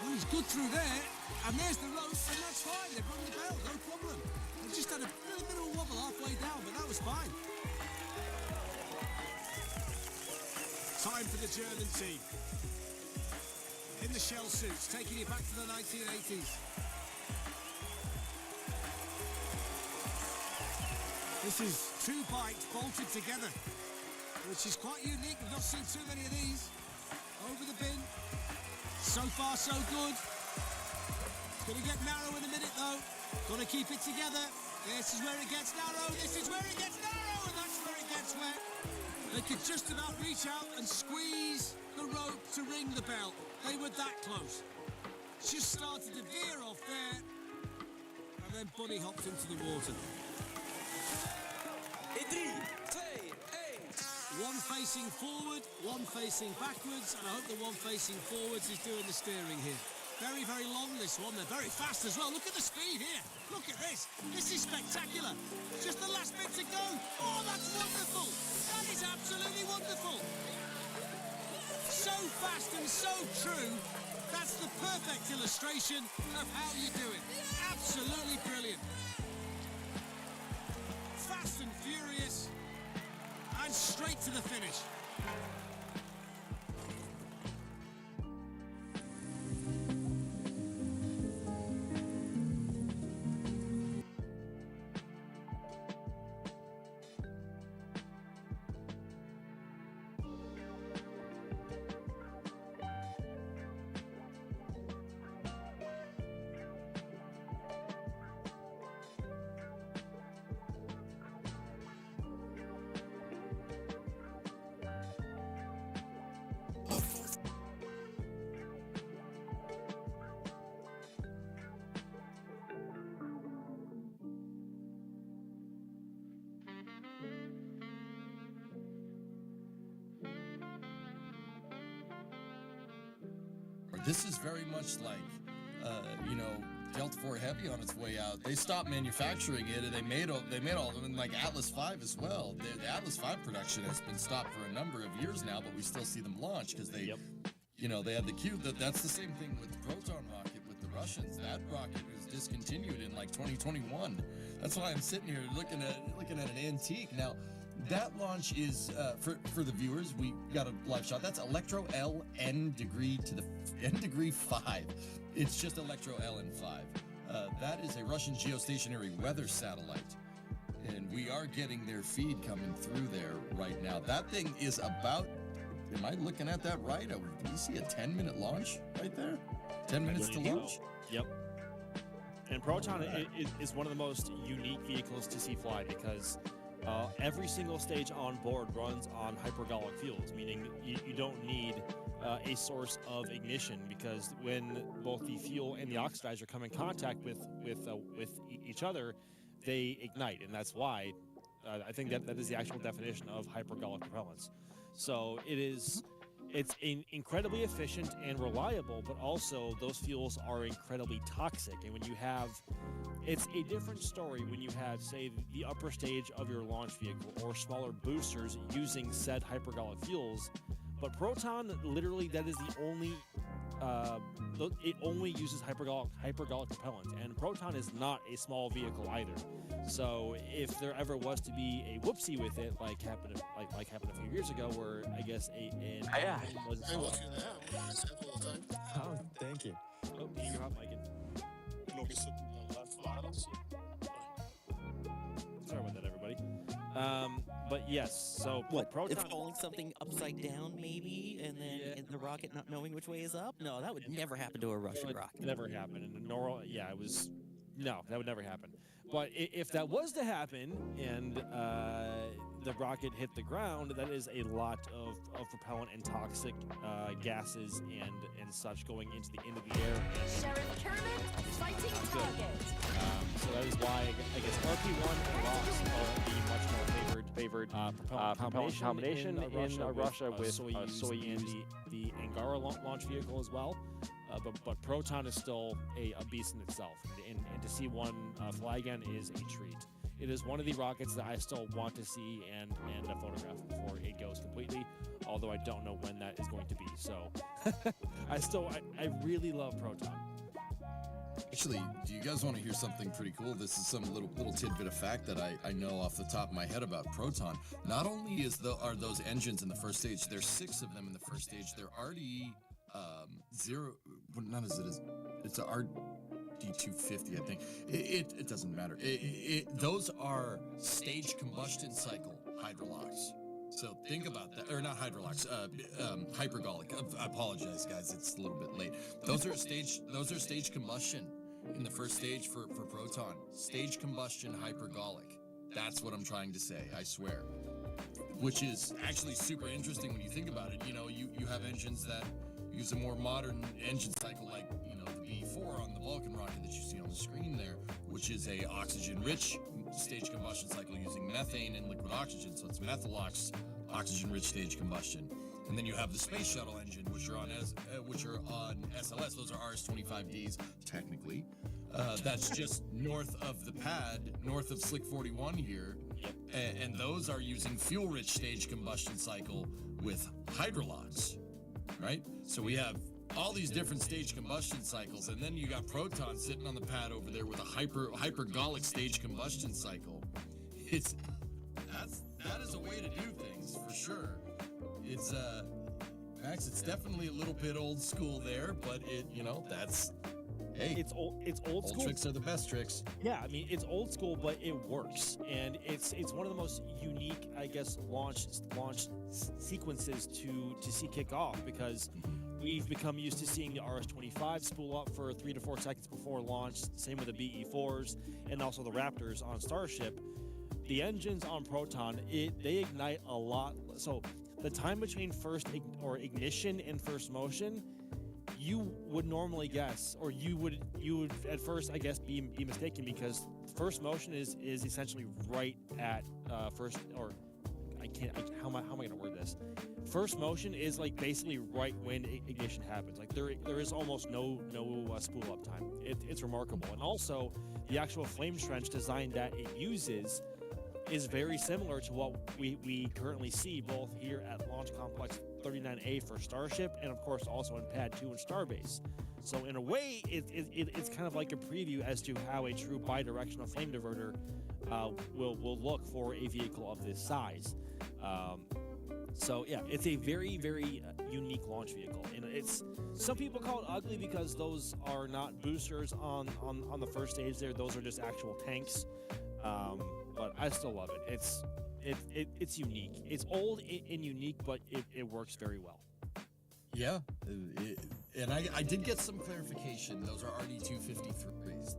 Well, he's good through there. And there's the rope, and that's fine. They've rung the bell, no problem. They just had a little bit of a wobble halfway down, but that was fine. Time for the German team. In the shell suits, taking it back to the 1980s. This is two bikes bolted together, which is quite unique. We've not seen too many of these. Over the bin. So far, so good. It's going to get narrow in a minute, though. Got to keep it together. This is where it gets narrow. This is where it gets narrow. And that's where it gets wet. They could just about reach out and squeeze the rope to ring the bell. They were that close. Just started to veer off there. And then bunny hopped into the water. One facing forward, one facing backwards, and I hope the one facing forwards is doing the steering here. Very, very long, this one. They're very fast as well. Look at the speed here. Look at this. This is spectacular. Just the last bit to go. Oh, that's wonderful. That is absolutely wonderful. So fast and so true. That's the perfect illustration of how you do it. Absolutely brilliant. Fast and furious. And straight to the finish. This is very much like, Delta IV Heavy on its way out. They stopped manufacturing it, and they made all of them, and like Atlas V as well. The Atlas V production has been stopped for a number of years now, but we still see them launch because they, they had the cue. That's the same thing with the Proton rocket with the Russians. That rocket was discontinued in like 2021. That's why I'm sitting here looking at an antique now. That launch is, for the viewers, we got a live shot. That's Electro L N degree to the N degree 5. It's just Electro LN 5. That is a Russian geostationary weather satellite. And we are getting their feed coming through there right now. That thing is about, am I looking at that right? Do you see a 10-minute launch right there? 10 minutes to launch? Yep. And Proton is one of the most unique vehicles to see fly because every single stage on board runs on hypergolic fuels, meaning you don't need a source of ignition because when both the fuel and the oxidizer come in contact with each other, they ignite, and that's why I think that is the actual definition of hypergolic propellants. So it's incredibly efficient and reliable, but also those fuels are incredibly toxic. And when you have, it's a different story when you have, say, the upper stage of your launch vehicle or smaller boosters using said hypergolic fuels. But Proton, literally, that is the only it only uses hypergolic propellant, and Proton is not a small vehicle either. So if there ever was to be a whoopsie with it, like happened a few years ago, where I guess an was Oh, thank you. oh, you're hot micing. Sorry about that, everybody. But yes, so What? Proton. It's falling something upside down, maybe, and then the rocket not knowing which way is up? No, that would never happen to a Russian Would rocket. never happen. And it was no, that would never happen. But if that was to happen and the rocket hit the ground, that is a lot of propellant and toxic gases and such going into the air. Sheriff Kermit, fighting target. So that is why I guess RP1 and ROS are the much more favored propellant combination in Russia with Soyuz and the Angara launch vehicle as well. But Proton is still a beast in itself, and to see one fly again is a treat. It is one of the rockets that I still want to see and photograph before it goes completely, although I don't know when that is going to be. So I really love Proton. Actually, do you guys want to hear something pretty cool? This is some little tidbit of fact that I know off the top of my head about Proton. Not only are those engines in the first stage, there's 6 of them in the first stage. They're RD zero. Not as it is. It's a RD250, I think. It doesn't matter. Those are stage combustion cycle hydrolox. So think about that, or not hydrolox, hypergolic. I apologize, guys. It's a little bit late. Those are stage combustion in the first stage for Proton. Stage combustion hypergolic. That's what I'm trying to say. I swear. Which is actually super interesting when you think about it. You know, you have engines that use a more modern engine cycle, like the B4 on the Vulcan rocket that you see on the screen there, which is a oxygen-rich stage combustion cycle using methane and liquid oxygen. So it's methylox oxygen-rich stage combustion. And then you have the space shuttle engine, which are on SLS. Those are RS-25Ds technically. That's just north of the pad, north of Slick 41 here. And those are using fuel-rich stage combustion cycle with hydrolox, right? So we have all these different stage combustion cycles, and then you got Proton sitting on the pad over there with a hypergolic stage combustion cycle. That is a way to do things for sure. It's Max, it's definitely a little bit old school there, but that's hey, it's old school. Old tricks are the best tricks. Yeah, I mean it's old school, but it works, and it's one of the most unique, I guess, launch sequences to see kick off, because we've become used to seeing the RS-25 spool up for 3 to 4 seconds before launch. Same with the BE-4s and also the Raptors on Starship. The engines on Proton, they ignite a lot. So the time between ignition and first motion, you would normally guess, or you would at first, I guess, be mistaken, because first motion is essentially right at first, or how am I going to word this? First motion is like basically right when ignition happens. Like there is almost no spool up time. It's remarkable. And also the actual flame trench design that it uses is very similar to what we currently see both here at Launch Complex 39A for Starship, and of course also in Pad 2 and Starbase. So in a way, it's kind of like a preview as to how a true bidirectional flame diverter will look for a vehicle of this size. So yeah, it's a very, very unique launch vehicle, and some people call it ugly because those are not boosters on the first stage there. Those are just actual tanks. But I still love it. It's unique. It's old and unique, but it works very well. Yeah, and I did get some clarification. Those are RD-253s.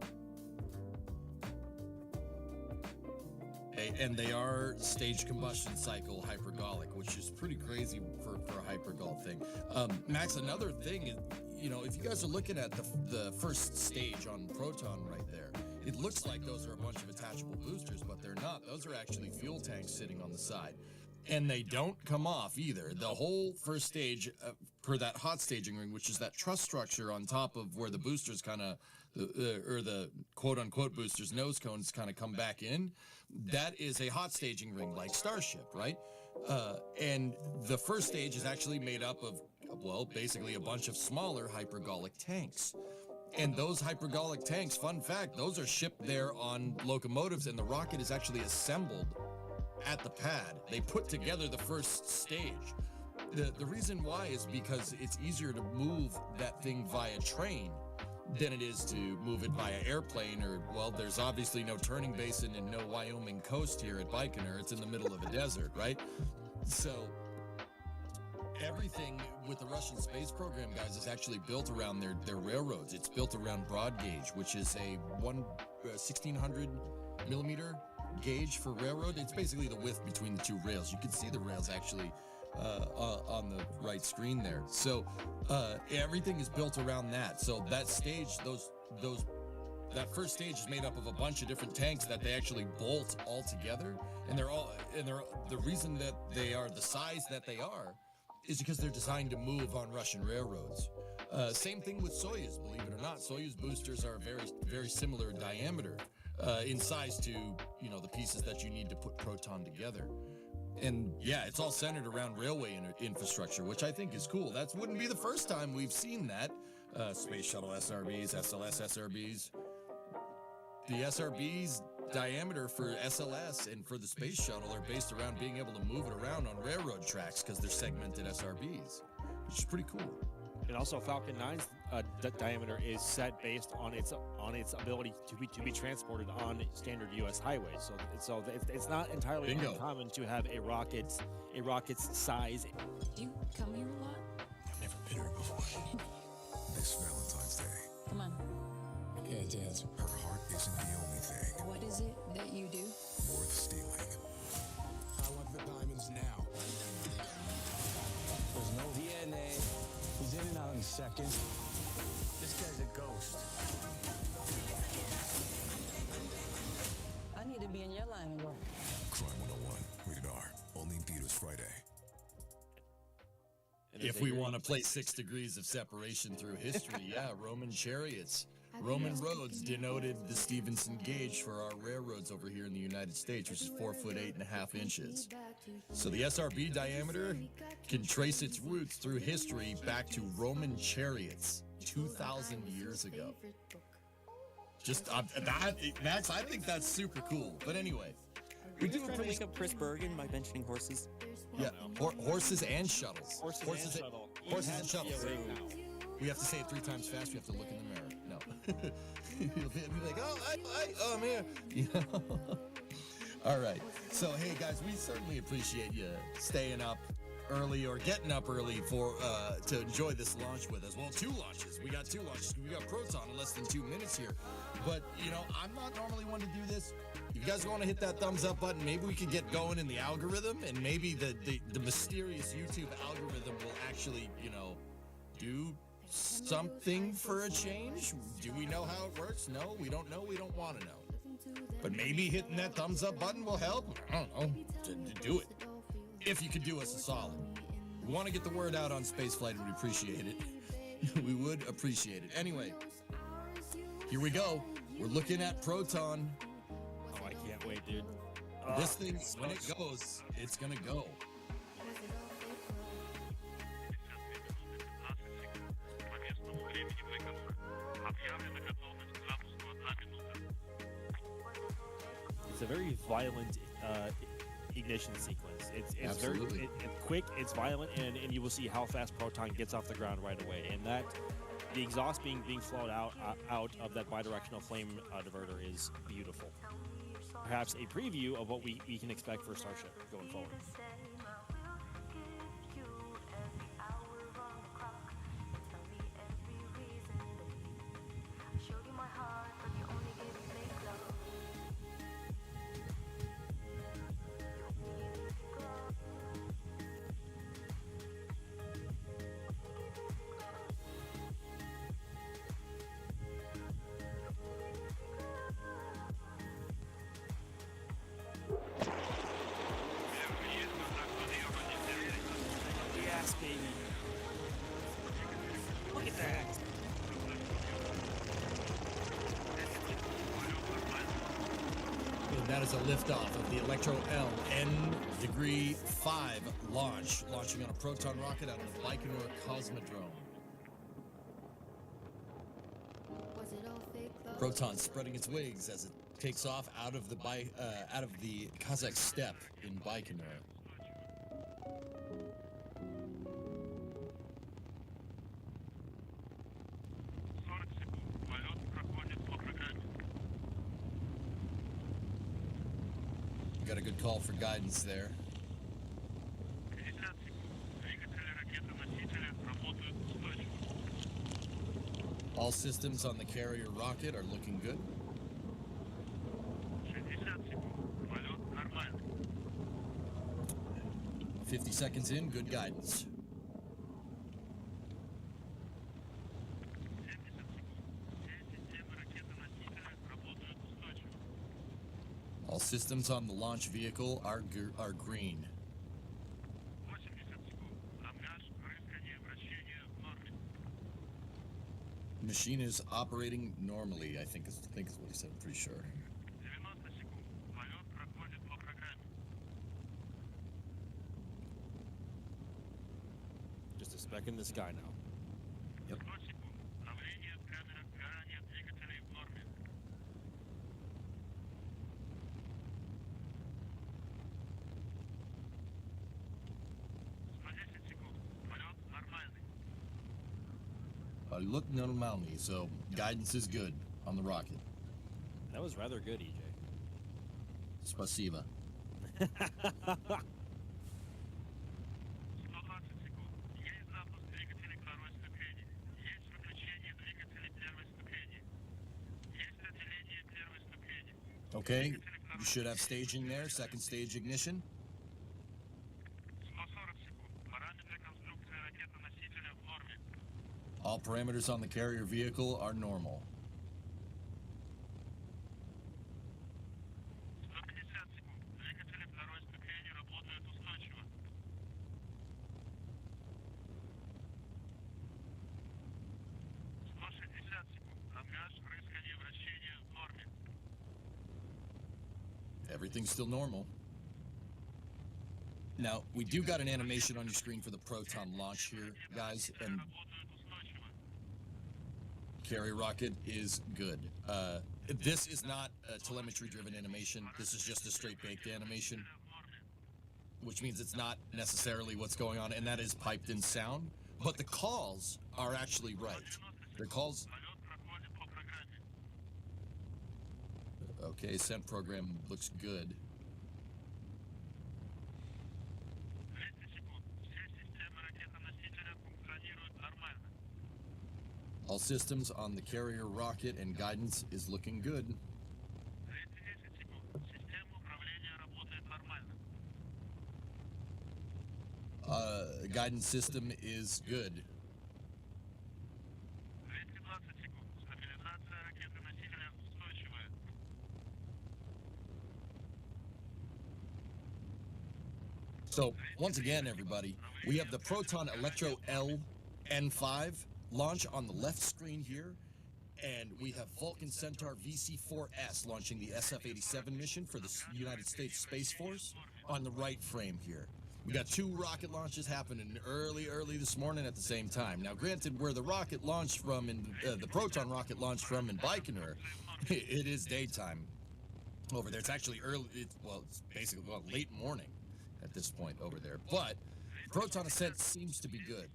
And they are stage combustion cycle hypergolic, which is pretty crazy for a hypergol thing. Max, another thing is, if you guys are looking at the first stage on Proton right there, it looks like those are a bunch of attachable boosters, but they're not. Those are actually fuel tanks sitting on the side. And they don't come off either. The whole first stage, per that hot staging ring, which is that truss structure on top of where the boosters kind of, or the quote-unquote boosters nose cones kind of come back in, that is a hot staging ring like Starship, right? And the first stage is actually made up of well, basically a bunch of smaller hypergolic tanks. And those hypergolic tanks, fun fact, those are shipped there on locomotives, and the rocket is actually assembled at the pad. They put together the first stage. The reason why is because it's easier to move that thing via train than it is to move it via airplane, or, well, there's obviously no turning basin and no Wyoming coast here at Baikonur. It's in the middle of a desert, right? So everything with the Russian space program, guys, is actually built around their railroads. It's built around broad gauge, which is a 1600 millimeter gauge for railroad. It's basically the width between the two rails. You can see the rails actually on the right screen there. So everything is built around that. So that stage, that first stage is made up of a bunch of different tanks that they actually bolt all together, and the reason that they are the size that they are is because they're designed to move on Russian railroads. Same thing with Soyuz, believe it or not. Soyuz boosters are very, very similar diameter in size to, the pieces that you need to put Proton together. And yeah, it's all centered around railway infrastructure, which I think is cool. That wouldn't be the first time we've seen that. Space Shuttle SRBs, SLS SRBs. The SRB's diameter for SLS and for the Space Shuttle are based around being able to move it around on railroad tracks because they're segmented SRBs, which is pretty cool. And also, Falcon 9's diameter is set based on its ability to be transported on standard U.S. highways. So it's not entirely uncommon to have a rocket's size. Do you come here a lot? I've never been here before. This Valentine's Day. Come on. I can't dance. Her heart isn't the only thing What is it that you do? worth stealing. I want the diamonds now. There's no DNA. He's in and out in a second. This guy's a ghost. I need to be in your line of work. Crime 101. Rated R. Only in theaters Friday. If we want to play 6 degrees of separation through history, yeah, Roman chariots. Roman roads denoted the Stevenson gauge for our railroads over here in the United States, which is 4 foot 8.5 inches. So the SRB diameter can trace its roots through history back to Roman chariots 2,000 years ago. I think that's super cool. But anyway, we do trying to make up Chris Bergen by mentioning horses. Yeah, horses and shuttles. Horses and shuttles. We have to say it 3 times fast. We have to look in the mirror. No. You'll be like, I'm here. All right. So, hey, guys, we certainly appreciate you staying up early or getting up early to enjoy this launch with us. Well, 2 launches. We got 2 launches. We got Proton in less than 2 minutes here. But, I'm not normally one to do this. If you guys want to hit that thumbs up button, maybe we could get going in the algorithm, and maybe the mysterious YouTube algorithm will actually, do something for a change. Do we know how it works? No, we don't know. We don't want to know. But maybe hitting that thumbs up button will help. I don't know. To do it. If you could do us a solid. We want to get the word out on spaceflight, and we appreciate it. We would appreciate it. Anyway, here we go. We're looking at Proton. Oh, I can't wait, dude. This thing, when it goes, it's gonna go. It's a very violent ignition sequence. It's Absolutely. very it's quick, it's violent, and you will see how fast Proton gets off the ground right away. And that the exhaust being flowed out of that bidirectional flame diverter is beautiful. Perhaps a preview of what we can expect for Starship going forward. that is a liftoff of the Electro L N-Degree 5 launch, launching on a Proton rocket out of the Baikonur Cosmodrome. Proton spreading its wings as it takes off out of the Kazakh steppe in Baikonur. Got a good call for guidance there. All systems on the carrier rocket are looking good. 50 seconds in, good guidance. All systems on the launch vehicle are green. Machine is operating normally, I think is what he said, I'm pretty sure. Just a speck in the sky now. Yep. Look normalny, so guidance is good on the rocket. That was rather good, EJ. Spasiba. Okay, you should have staging there, second stage ignition. All parameters on the carrier vehicle are normal. Everything's still normal. Now, we do got an animation on your screen for the Proton launch here, guys, and carrier rocket is good. This is not a telemetry-driven animation. This is just a straight-baked animation, which means it's not necessarily what's going on, and that is piped-in sound. But the calls are actually right. The calls... Okay, scent program looks good. All systems on the carrier rocket and guidance is looking good. Guidance system is good. So, once again, everybody, we have the Proton Electro L N5 launch on the left screen here, and we have Vulcan Centaur VC-4S launching the SF-87 mission for the United States Space Force on the right frame here. We got two rocket launches happening early this morning at the same time. Now, granted, where the rocket launched from, the Proton rocket launched from in Baikonur, it is daytime over there. It's actually early, it's basically late morning at this point over there. But Proton ascent seems to be good.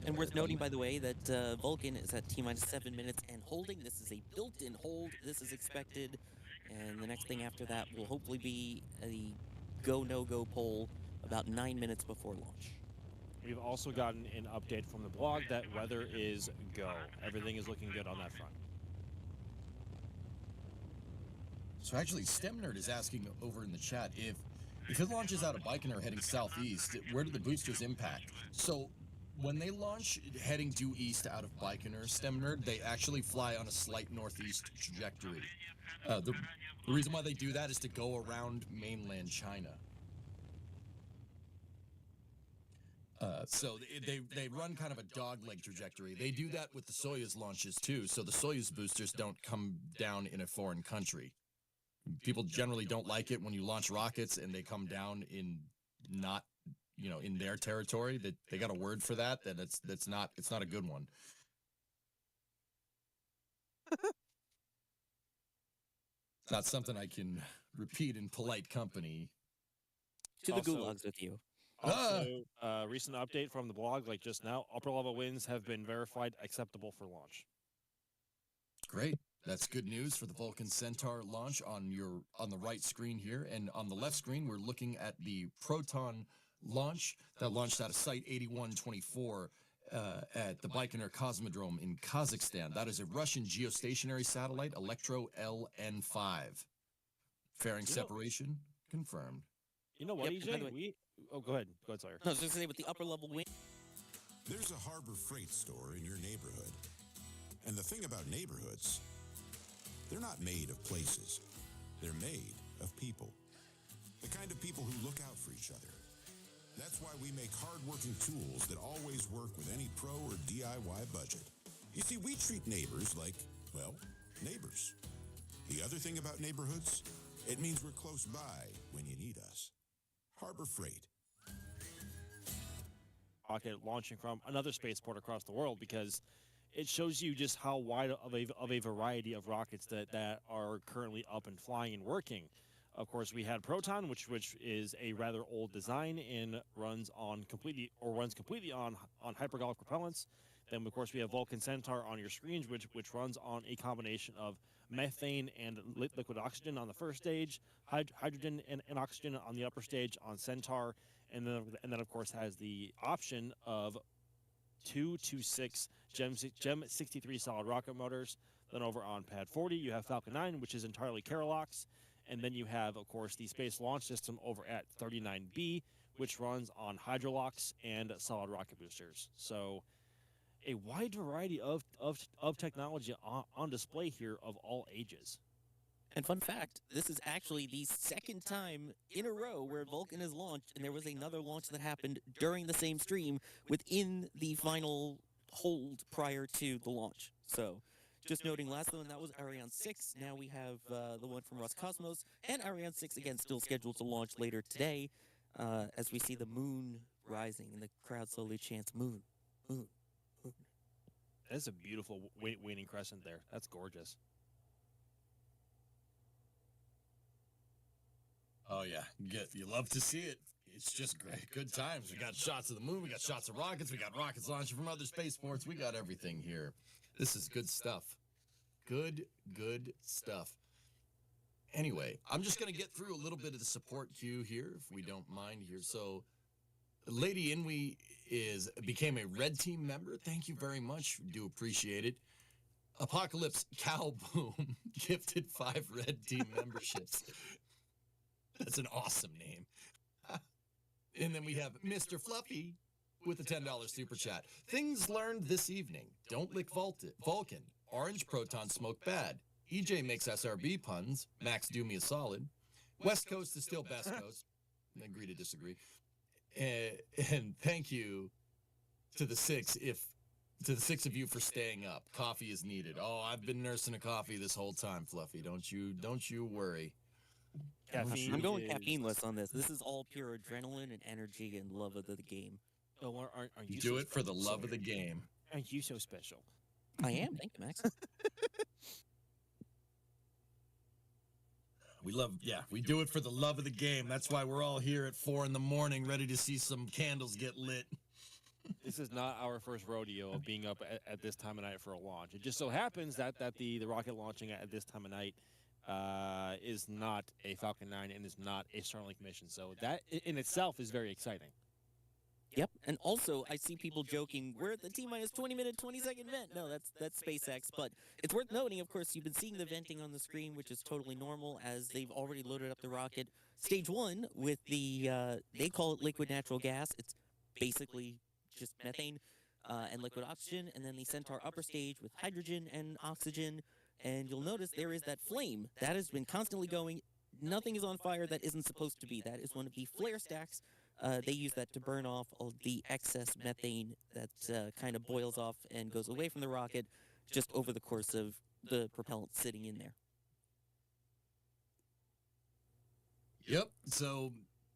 And worth noting, by the way, that Vulcan is at T-minus 7 minutes and holding. This is a built-in hold. This is expected. And the next thing after that will hopefully be a go, no-go poll about 9 minutes before launch. We've also gotten an update from the blog that weather is go. Everything is looking good on that front. So actually, STEM Nerd is asking over in the chat if it launches out of Baikonur heading southeast, where do the boosters impact? So when they launch heading due east out of Baikonur, STEM Nerd, they actually fly on a slight northeast trajectory. The reason why they do that is to go around mainland China. So they run kind of a dog-leg trajectory. They do that with the Soyuz launches too. So the Soyuz boosters don't come down in a foreign country. People generally don't like it when you launch rockets and they come down in not, in their territory. That they got a word for that. It's not a good one. It's not something I can repeat in polite company. To the gulags with you. Also, recent update from the blog, like just now, upper level wins have been verified acceptable for launch. Great. That's good news for the Vulcan Centaur launch on the right screen here. And on the left screen, we're looking at the Proton launch that launched out of Site 8124 at the Baikonur Cosmodrome in Kazakhstan. That is a Russian geostationary satellite, Electro LN5. Fairing separation confirmed. You know what, Yep, EJ? Go ahead. Go ahead, Sawyer. No, I was going to say with the upper level win. There's a Harbor Freight store in your neighborhood. And the thing about neighborhoods, they're not made of places. They're made of people. The kind of people who look out for each other. That's why we make hard-working tools that always work with any pro or DIY budget. You see, we treat neighbors like, well, neighbors. The other thing about neighborhoods, it means we're close by when you need us. Harbor Freight. Rocket launching from another spaceport across the world, because it shows you just how wide of a variety of rockets that are currently up and flying and working. Of course, we had Proton, which is a rather old design and runs completely on hypergolic propellants. Then, of course, we have Vulcan Centaur on your screens, which runs on a combination of methane and liquid oxygen on the first stage, hydrogen and oxygen on the upper stage on Centaur, and then of course has the option of 2 to 6 GEM 63 solid rocket motors. Then over on Pad 40, you have Falcon 9, which is entirely Kerolox. And then you have, of course, the Space Launch System over at 39B, which runs on Hydrolox and solid rocket boosters. So a wide variety of technology on display here of all ages. And fun fact, this is actually the second time in a row where Vulcan is launched, and there was another launch that happened during the same stream within the final hold prior to the launch. So just noting, last one, that was Ariane 6. Now we have the one from Roscosmos, and Ariane 6, again, still scheduled to launch later today, as we see the moon rising, and the crowd slowly chants, moon, moon, moon. That's a beautiful waning crescent there. That's gorgeous. Oh, yeah. You love to see it. It's just great. Good times. We got shots of the moon. We got shots of rockets. We got rockets launching from other spaceports. We got everything here. This is good stuff. Good stuff. Anyway, I'm just going to get through a little bit of the support queue here, if we don't mind here. So, Lady Inui became a Red Team member. Thank you very much. We do appreciate it. Apocalypse Cow Boom gifted 5 Red Team memberships. That's an awesome name. And then we have Mr. Fluffy with a $10 super chat. Things learned this evening. Don't lick Vulcan. Orange Proton smoke bad. EJ makes SRB puns. Max do me a solid. West Coast is still best coast. Agree to disagree. And thank you to the 6 of you for staying up. Coffee is needed. Oh, I've been nursing a coffee this whole time, Fluffy. Don't you worry. Caffeine I'm going caffeineless on this. This is all pure adrenaline and energy and love of the game. Oh, aren't you do so it for the special? love of the game. Aren't you so special? I am. Thank you, Max. We do it for the love of the game. That's why we're all here at 4 a.m, ready to see some candles get lit. This is not our first rodeo of being up at this time of night for a launch. It just so happens that the rocket launching at this time of night is not a Falcon 9 and is not a Starlink mission. So that in itself is very exciting. Yep, and also I see people joking, we're at the T-minus 20-minute, 20-second vent. No, that's SpaceX, but it's worth noting, of course, you've been seeing the venting on the screen, which is totally normal, as they've already loaded up the rocket. Stage 1 with the, they call it liquid natural gas. It's basically just methane and liquid oxygen, and then the Centaur upper stage with hydrogen and oxygen, and you'll notice there is that flame. That has been constantly going. Nothing is on fire that isn't supposed to be. That is one of the flare stacks They use that to burn off all the excess methane that kind of boils off and goes away from the rocket just over the course of the propellant sitting in there. Yep. So,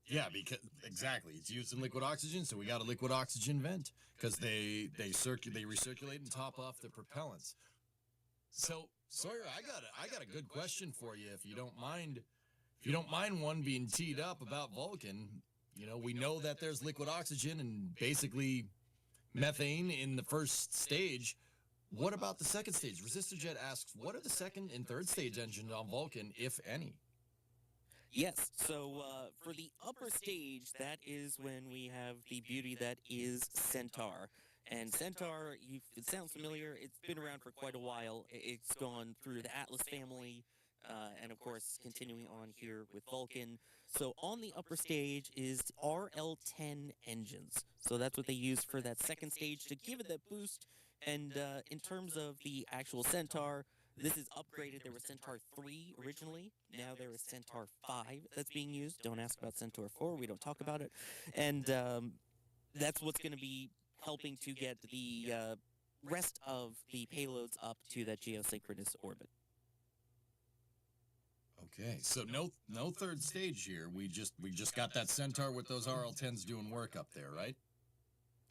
yeah, because exactly, it's used in liquid oxygen, so we got a liquid oxygen vent because they recirculate and top off the propellants. So, Sawyer, I got a good question for you, if you don't mind. If you don't mind one being teed up about Vulcan. You know, we know that there's liquid oxygen and basically methane in the first stage. What about the second stage? ResistorJet asks, what are the second and third stage engines on Vulcan, if any? Yes, so for the upper stage, that is when we have the beauty that is Centaur. And Centaur, it sounds familiar, it's been around for quite a while. It's gone through the Atlas family, and of course, continuing on here with Vulcan. So on the upper stage is RL-10 engines. So that's what they use for that second stage to give it that boost. And in terms of the actual Centaur, this is upgraded. There was Centaur 3 originally. Now there is Centaur 5 that's being used. Don't ask about Centaur 4. We don't talk about it. And that's what's going to be helping to get the rest of the payloads up to that geosynchronous orbit. Okay, so no third stage here. We just got that Centaur with those RL-10s doing work up there, right?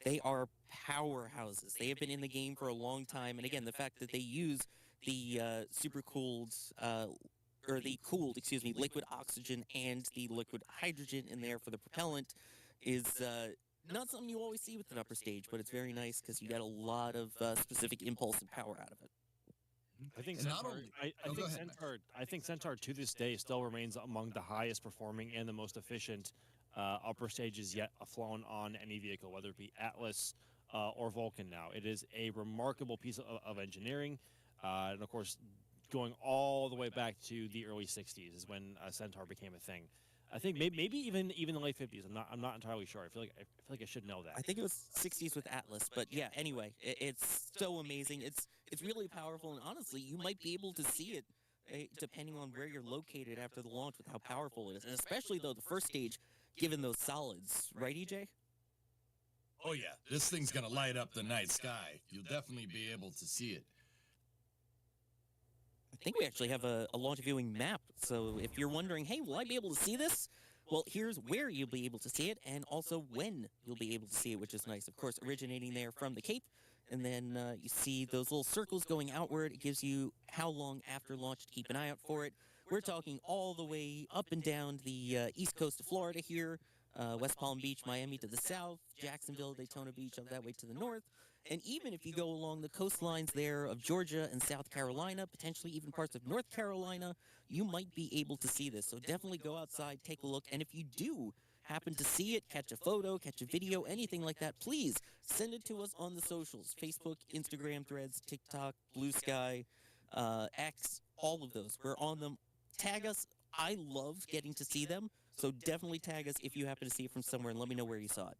They are powerhouses. They have been in the game for a long time. And again, the fact that they use the supercooled, or the cooled, liquid oxygen and the liquid hydrogen in there for the propellant is not something you always see with an upper stage, but it's very nice because you get a lot of specific impulse and power out of it. I think Centaur to this day still remains among the highest performing and the most efficient upper stages yet flown on any vehicle, whether it be Atlas or Vulcan now. It is a remarkable piece of engineering, and of course, going all the way back to the early 60s is when Centaur became a thing. I think maybe even the late 50s. I'm not entirely sure. I feel like I should know that. I think it was 60s with Atlas, but yeah. Anyway, it's so amazing. It's really powerful, and honestly, you might be able to see it depending on where you're located after the launch with how powerful it is, and especially though the first stage, given those solids, right, EJ? Oh yeah, this thing's gonna light up the night sky. You'll definitely be able to see it. I think we actually have a launch viewing map, so if you're wondering, hey, will I be able to see this? Well, here's where you'll be able to see it, and also when you'll be able to see it, which is nice. Of course, originating there from the Cape, and then you see those little circles going outward. It gives you how long after launch to keep an eye out for it. We're talking all the way up and down the east coast of Florida here, West Palm Beach, Miami to the south, Jacksonville, Daytona Beach up that way to the north. And even if you go along the coastlines there of Georgia and South Carolina, potentially even parts of North Carolina, you might be able to see this. So definitely go outside, take a look. And if you do happen to see it, catch a photo, catch a video, anything like that, please send it to us on the socials. Facebook, Instagram, Threads, TikTok, Blue Sky, X, all of those. We're on them. Tag us. I love getting to see them. So definitely tag us if you happen to see it from somewhere and let me know where you saw it.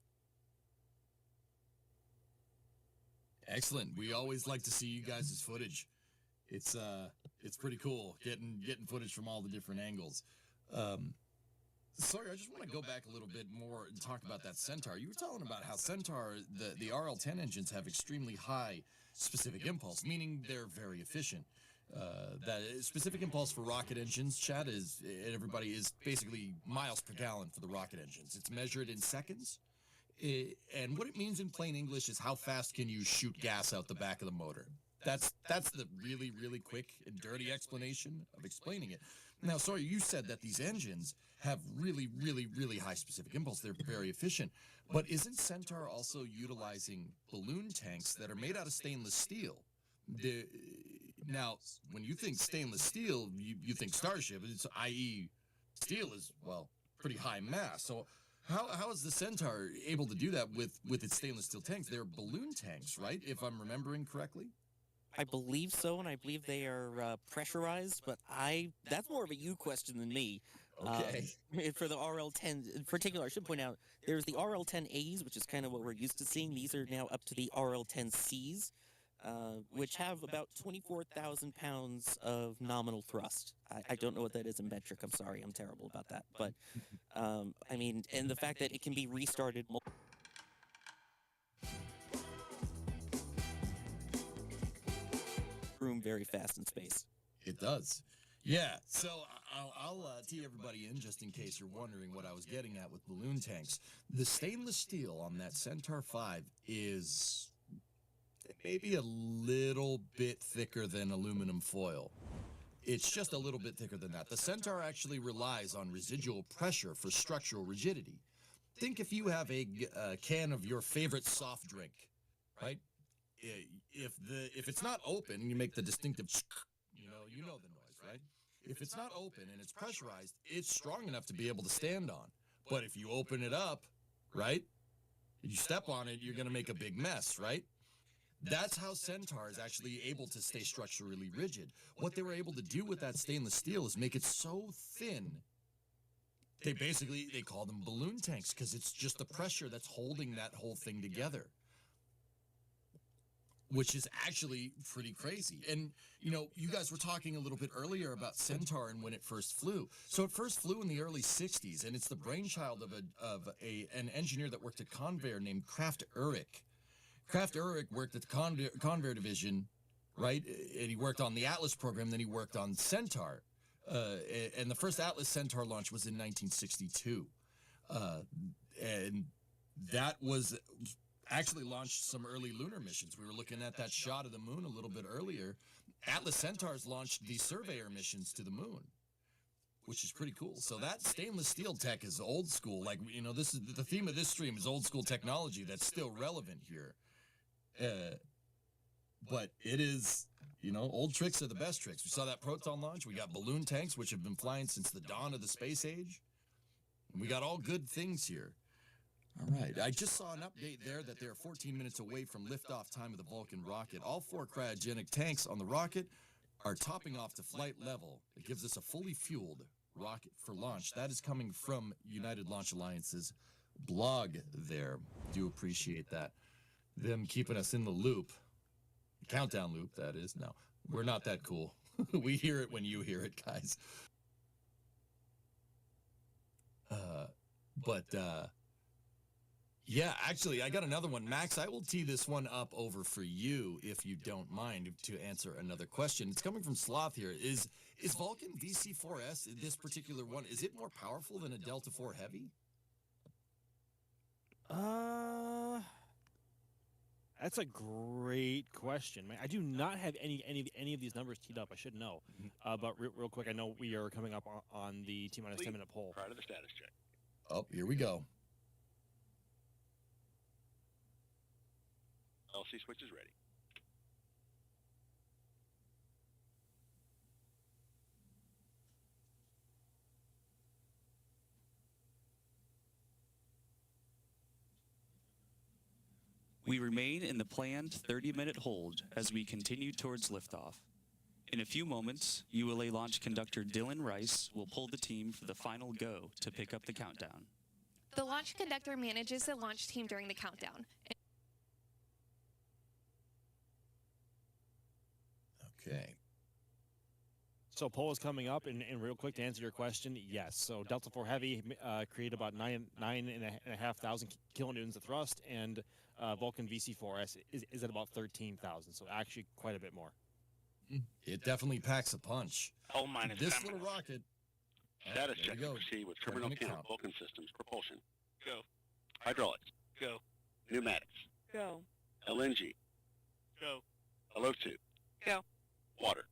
Excellent. We always like to see you guys' footage. It's pretty cool getting footage from all the different angles. Sorry, I just want to go back a little bit more and talk about that Centaur. You were telling about how Centaur, the RL-10 engines have extremely high specific impulse, meaning they're very efficient. That specific impulse for rocket engines, Chad, everybody is basically miles per gallon for the rocket engines. It's measured in seconds. And what it means in plain English is how fast can you shoot gas out the back of the motor. That's the really, really quick and dirty explanation of explaining it. Now, sorry, you said that these engines have really, really, really high specific impulse. They're very efficient. But isn't Centaur also utilizing balloon tanks that are made out of stainless steel? Now, when you think stainless steel, you think Starship, i.e. steel is, well, pretty high mass. So how is the Centaur able to do that with its stainless steel tanks? They're balloon tanks, right, if I'm remembering correctly? I believe so, and I believe they are pressurized, but that's more of a you question than me. Okay. For the RL-10 in particular, I should point out, there's the RL-10As, which is kind of what we're used to seeing. These are now up to the RL-10Cs. which have about 24,000 pounds of nominal thrust. I don't know what that is in metric. I'm sorry. I'm terrible about that. But, I mean, and the fact that it can be restarted room very fast in space. It does. Yeah, so I'll tee everybody in just in case you're wondering what I was getting at with balloon tanks. The stainless steel on that Centaur 5 is maybe a little bit thicker than aluminum foil. It's just a little bit thicker than that. The Centaur actually relies on residual pressure for structural rigidity. Think if you have a can of your favorite soft drink, right? If it's not open, you make the distinctive, you know the noise, right? If it's not open and it's pressurized, it's strong enough to be able to stand on. But if you open it up, right, you step on it, you're going to make a big mess, right? That's how Centaur is actually able to stay structurally rigid. What they were able to do with that stainless steel is make it so thin. They call them balloon tanks because it's just the pressure that's holding that whole thing together, which is actually pretty crazy. And, you guys were talking a little bit earlier about Centaur and when it first flew. So it first flew in the early 60s, and it's the brainchild of an engineer that worked at Convair named Kraft Urich. Kraft Urich worked at the Convair division, right? And he worked on the Atlas program, then he worked on Centaur. And the first Atlas Centaur launch was in 1962. And that was actually launched some early lunar missions. We were looking at that shot of the moon a little bit earlier. Atlas Centaurs launched the Surveyor missions to the moon, which is pretty cool. So that stainless steel tech is old school. Like, this is the theme of this stream is old school technology that's still relevant here. But it is, old tricks are the best tricks. We saw that Proton launch. We got balloon tanks, which have been flying since the dawn of the space age. And we got all good things here. All right. I just saw an update there that they're 14 minutes away from liftoff time of the Vulcan rocket. All 4 cryogenic tanks on the rocket are topping off to flight level. It gives us a fully fueled rocket for launch. That is coming from United Launch Alliance's blog there. Do appreciate that. Them keeping us in the loop. Countdown loop, that is. No, we're not that cool. We hear it when you hear it, guys. Yeah, actually, I got another one. Max, I will tee this one up over for you, if you don't mind, to answer another question. It's coming from Sloth here. Is Vulcan VC4S, this particular one, is it more powerful than a Delta IV Heavy? That's a great question. I do not have any of these numbers teed up. I should know. But real quick, I know we are coming up on the T-minus 10-minute poll. Prior to the status check. Oh, here we go. LC switch is ready. We remain in the planned 30-minute hold as we continue towards liftoff. In a few moments, ULA launch conductor Dylan Rice will pull the team for the final go to pick up the countdown. The launch conductor manages the launch team during the countdown. Okay. So poll is coming up, and real quick to answer your question, yes. So Delta IV Heavy created about 9,500 kilonewtons of thrust, and Vulcan VC4S is at about 13,000. So actually quite a bit more. It definitely packs a punch. Hold minus This 10 little minutes. rocket. Status there check we to go. proceed with 10 terminal minute panel count. Vulcan systems. Propulsion. Go. Hydraulics. Go. Pneumatics. Go. LNG. Go. LO2. Go. Water.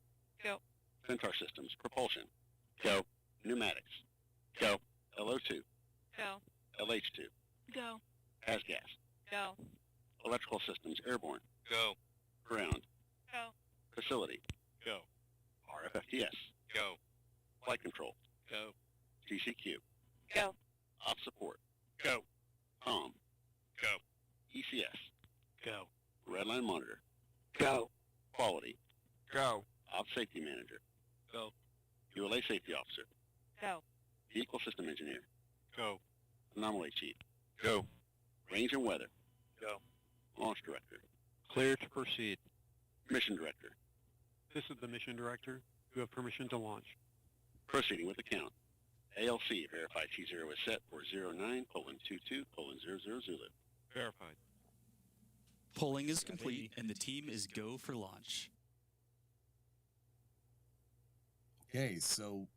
Go. Centaur systems. Propulsion. Go. Pneumatics. Go. LO2. Go. LH2. Go. Gas gas. Go. Electrical systems. Airborne. Go. Ground. Go. Facility. Go. RFFTS. Go. Flight control. Go. TCQ. Go. Op support. Go. COM. Go. ECS. Go. Redline monitor. Go. Quality. Go. Op safety manager. Go. ULA safety officer. Go. Vehicle system engineer. Go. Anomaly chief. Go. Range and weather. Go. Launch director. Clear to proceed. Mission Director. This is the Mission Director. You have permission to launch. Proceeding with the count. ALC, verify T0 is set for 09:22:000. Verified. Polling is complete, and the team is go for launch. Okay, so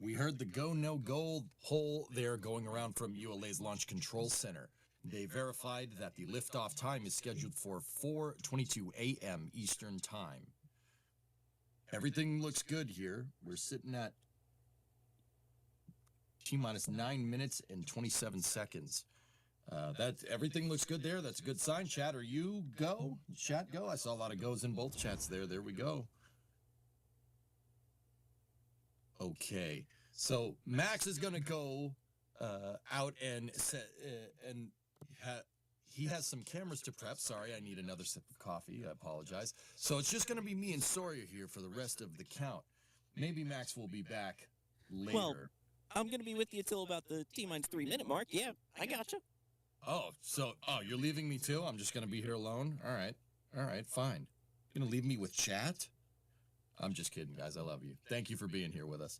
we heard the go, no go poll there going around from ULA's Launch Control Center. They verified that the liftoff time is scheduled for 4:22 a.m. Eastern Time. Everything looks good here. We're sitting at T-minus 9 minutes and 27 seconds. Everything looks good there. That's a good sign. Chat, are you go? Chat, go? I saw a lot of goes in both chats there. There we go. Okay, so Max is gonna go out and he has some cameras to prep. Sorry, I need another sip of coffee. I apologize. So it's just gonna be me and Sawyer here for the rest of the count. Maybe Max will be back later. Well, I'm going to be with you till about the T-minus 3 minute mark. Yeah, I gotcha. Oh, you're leaving me too? I'm just gonna be here alone? All right, fine. You're gonna leave me with chat? I'm just kidding, guys. I love you. Thank you for being here with us.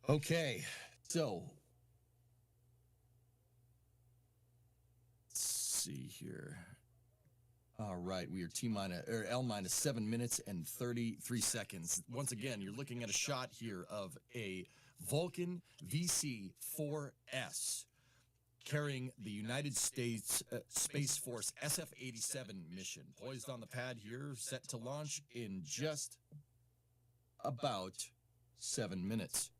Okay, so let's see here. All right, we are L minus 7 minutes and 33 seconds. Once again, you're looking at a shot here of a Vulcan VC-4S carrying the United States Space Force SF-87 mission. Poised on the pad here, set to launch in just about 7 minutes.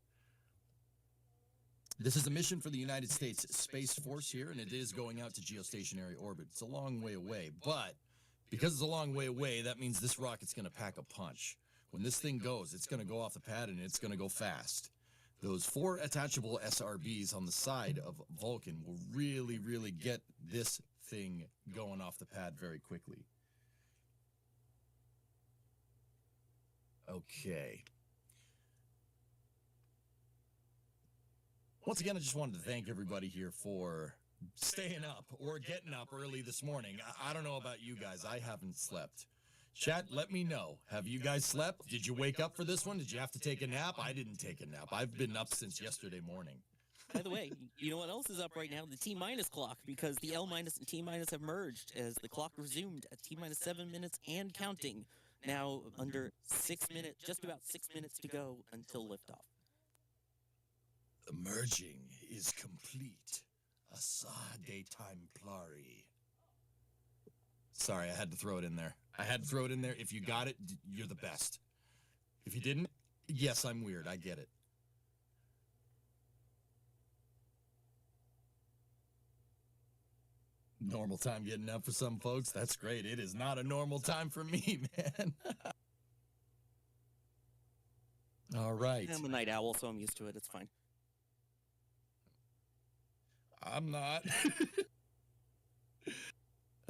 This is a mission for the United States Space Force here, and it is going out to geostationary orbit. It's a long way away, but because it's a long way away, that means this rocket's going to pack a punch. When this thing goes, it's going to go off the pad, and it's going to go fast. Those 4 attachable SRBs on the side of Vulcan will really, really get this thing going off the pad very quickly. Okay. Once again, I just wanted to thank everybody here for staying up or getting up early this morning. I don't know about you guys. I haven't slept. Chat, let me know. Have you guys slept? Did you wake up for this one? Did you have to take a nap? I didn't take a nap. I've been up since yesterday morning. By the way, you know what else is up right now? The T-minus clock, because the L-minus and T-minus have merged as the clock resumed at T-minus 7 minutes and counting. Now under 6 minutes, just about 6 minutes to go until liftoff. The merging is complete. Asade Templari. Sorry, I had to throw it in there. If you got it, you're the best. If you didn't, yes, I'm weird. I get it. Normal time getting up for some folks. That's great. It is not a normal time for me, man. All right. I'm a night owl, so I'm used to it. It's fine. I'm not.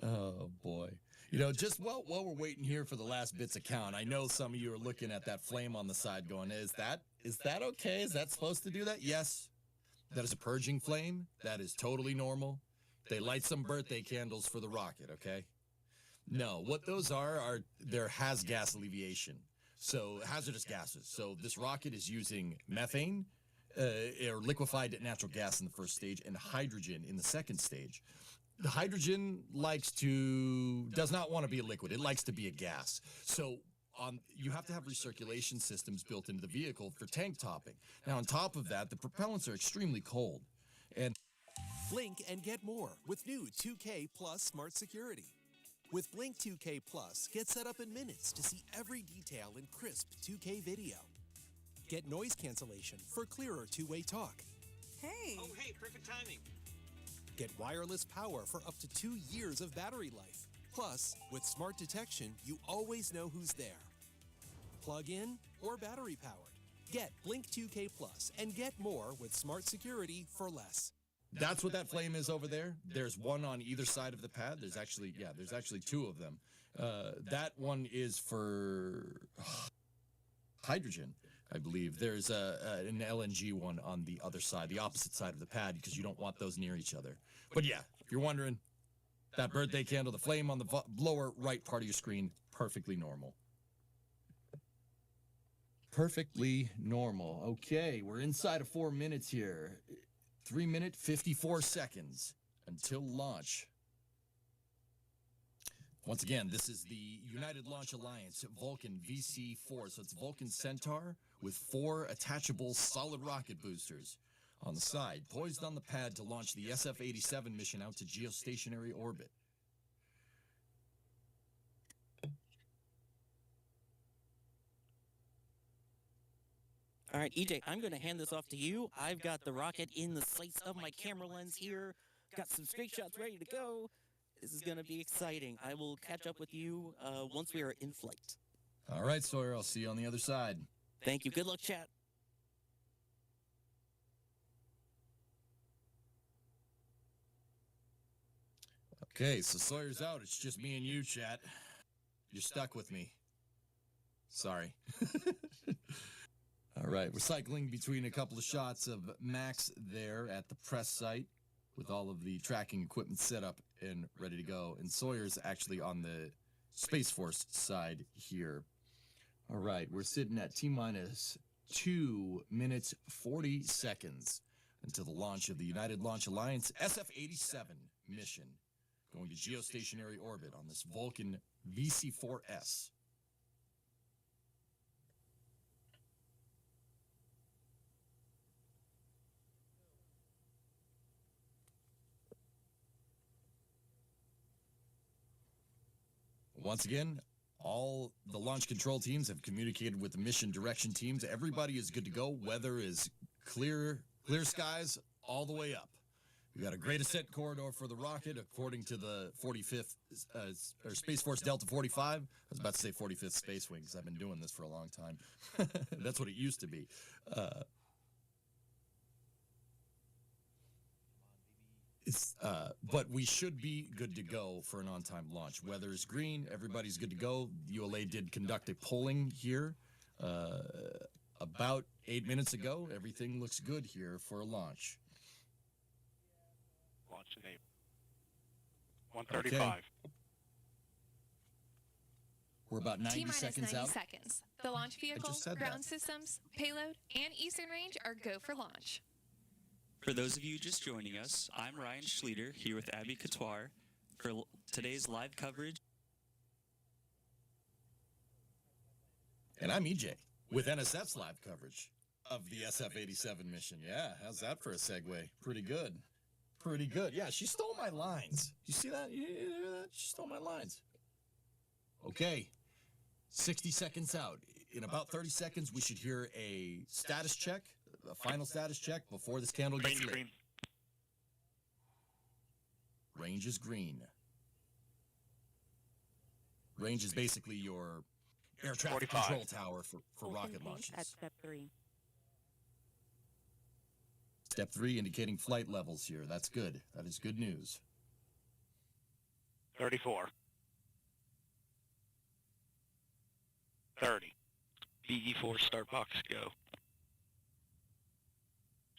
Oh, boy. You know, just while we're waiting here for the last bits of count, I know some of you are looking at that flame on the side going, is that okay? Is that supposed to do that? Yes. That is a purging flame. That is totally normal. They light some birthday candles for the rocket, okay? No, what those are they're gas alleviation. So hazardous gases. So this rocket is using methane, or liquefied natural gas in the first stage, and hydrogen in the second stage. The hydrogen does not want to be a liquid. It likes to be a gas. So you have to have recirculation systems built into the vehicle for tank topping. Now, on top of that, the propellants are extremely cold. And Blink and get more with new 2K Plus Smart Security. With Blink 2K Plus, get set up in minutes to see every detail in crisp 2K video. Get noise cancellation for clearer two-way talk. Hey! Oh, hey, perfect timing. Get wireless power for up to 2 years of battery life. Plus, with smart detection, you always know who's there. Plug in or battery powered. Get Blink 2K Plus and get more with smart security for less. that's what that flame is over there. There's one on either side of the pad. There's actually 2 of them. That one is for hydrogen, I believe. There's an LNG one on the other side, the opposite side of the pad, because you don't want those near each other. But yeah, if you're wondering, That birthday candle, the flame on the lower right part of your screen, perfectly normal. Perfectly normal. Okay, we're inside of 4 minutes here. 3 minute, 54 seconds until launch. Once again, this is the United Launch Alliance Vulcan VC4. So it's Vulcan Centaur with 4 attachable solid rocket boosters on the side, poised on the pad to launch the SF-87 mission out to geostationary orbit. All right, EJ, I'm going to hand this off to you. I've got the rocket in the sights of my camera lens here. Got some straight shots ready to go. This is going to be exciting. I will catch up with you once we are in flight. All right, Sawyer, I'll see you on the other side. Thank you. Good luck, chat. Okay, so Sawyer's out. It's just me and you, chat. You're stuck with me. Sorry. All right, we're cycling between a couple of shots of Max there at the press site with all of the tracking equipment set up and ready to go. And Sawyer's actually on the Space Force side here. All right, we're sitting at T-minus 2 minutes 40 seconds until the launch of the United Launch Alliance SF-87 mission, going to geostationary orbit on this Vulcan VC4S. Once again, all the launch control teams have communicated with the mission direction teams. Everybody is good to go. Weather is clear skies all the way up. We've got a great ascent corridor for the rocket, according to the 45th, or Space Force Delta 45. I was about to say 45th Space Wing, because I've been doing this for a long time. That's what it used to be. But we should be good to go for an on-time launch. Weather is green. Everybody's good to go. ULA did conduct a polling here about 8 minutes ago. Everything looks good here for a launch. Launch today. 1:35. Okay. We're about 90 T-minus seconds 90 out. seconds. The launch vehicle, just said ground that. systems, payload, and Eastern Range are go for launch. For those of you just joining us, I'm Ryan Schlieder here with Abby Couture for today's live coverage. And I'm EJ with NSF's live coverage of the SF-87 mission. Yeah, how's that for a segue? Pretty good. Pretty good. Yeah, she stole my lines. You see that? You hear that? She stole my lines. Okay, 60 seconds out. In about 30 seconds, we should hear a status check, a final status check before this candle gets lit. Green. Range is green. Range is basically your air traffic 45. control tower for rocket launches. At step 3. Step 3 indicating flight levels here. That's good. That is good news. 34. 30. BE4 start box, go.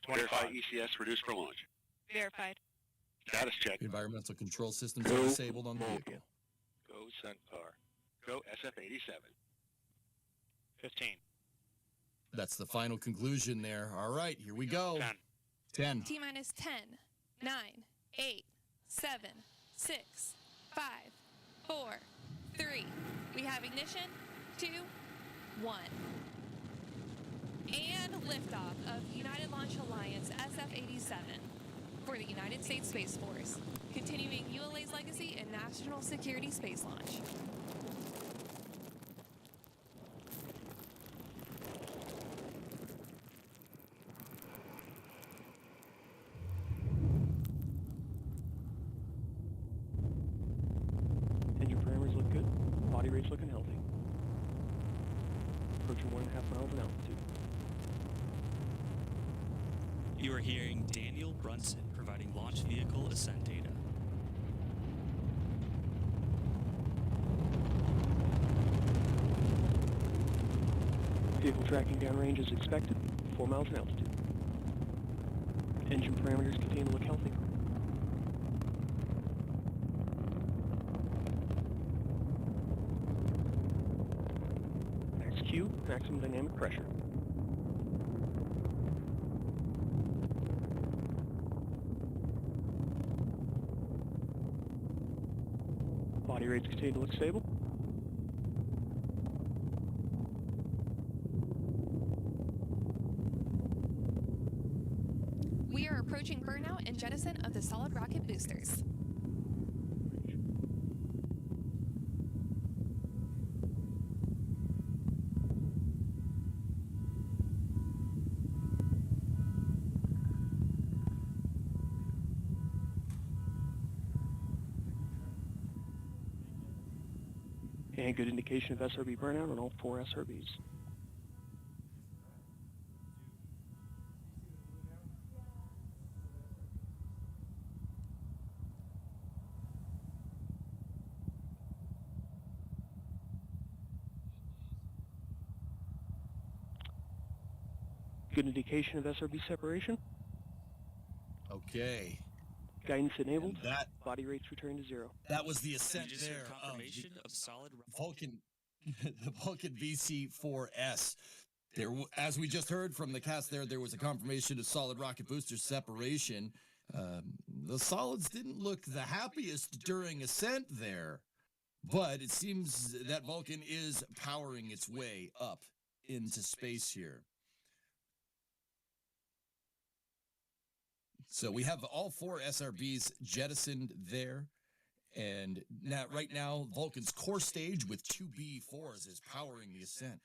25. Verify ECS reduced for launch. Verified. Status check. Environmental control systems are disabled on the vehicle. Go Centaur. Go SF-87. 15. That's the final conclusion there. All right, here we go. 10. T-minus 10, 9, 8, 7, 6, 5, 4, 3. We have ignition. 2, 1. And liftoff of United Launch Alliance SF-87 for the United States Space Force, continuing ULA's legacy in national security space launch. Engine parameters look good. Body rate's looking healthy. Approaching 1.5 miles in altitude. You are hearing Daniel Brunson providing launch vehicle ascent data. Vehicle tracking downrange is expected. 4 miles in altitude. Engine parameters continue to look healthy. Q, maximum dynamic pressure. Body rates continue to look stable. We are approaching burnout and jettison of the solid rocket boosters. And good indication of SRB burnout on all 4 SRBs. Good indication of SRB separation. Okay. Guidance enabled. And that body rates returning to 0. That was the ascent We just heard there confirmation of solid Vulcan, the Vulcan VC-4S. There, as we just heard from the cast there was a confirmation of solid rocket booster separation. The solids didn't look the happiest during ascent there, but it seems that Vulcan is powering its way up into space here. So we have all 4 SRBs jettisoned there. And now, right now, Vulcan's core stage with 2 B4s is powering the ascent.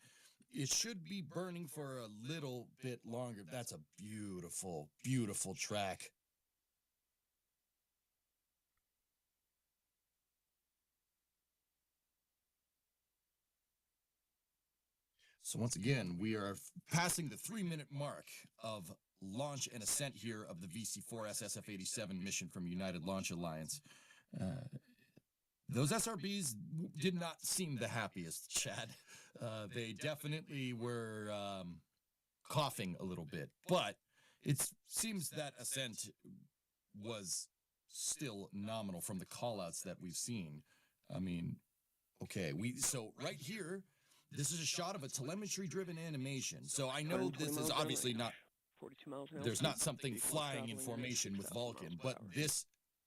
It should be burning for a little bit longer. That's a beautiful, beautiful track. So once again, we are passing the 3-minute mark of launch and ascent here of the VC-4S SF-87 mission from United Launch Alliance. Those SRBs did not seem the happiest, Chad. They definitely were coughing a little bit, but it seems that ascent was still nominal from the callouts that we've seen. I mean, okay, so right here, this is a shot of a telemetry-driven animation. So I know this is obviously not, there's not something flying in formation with Vulcan, but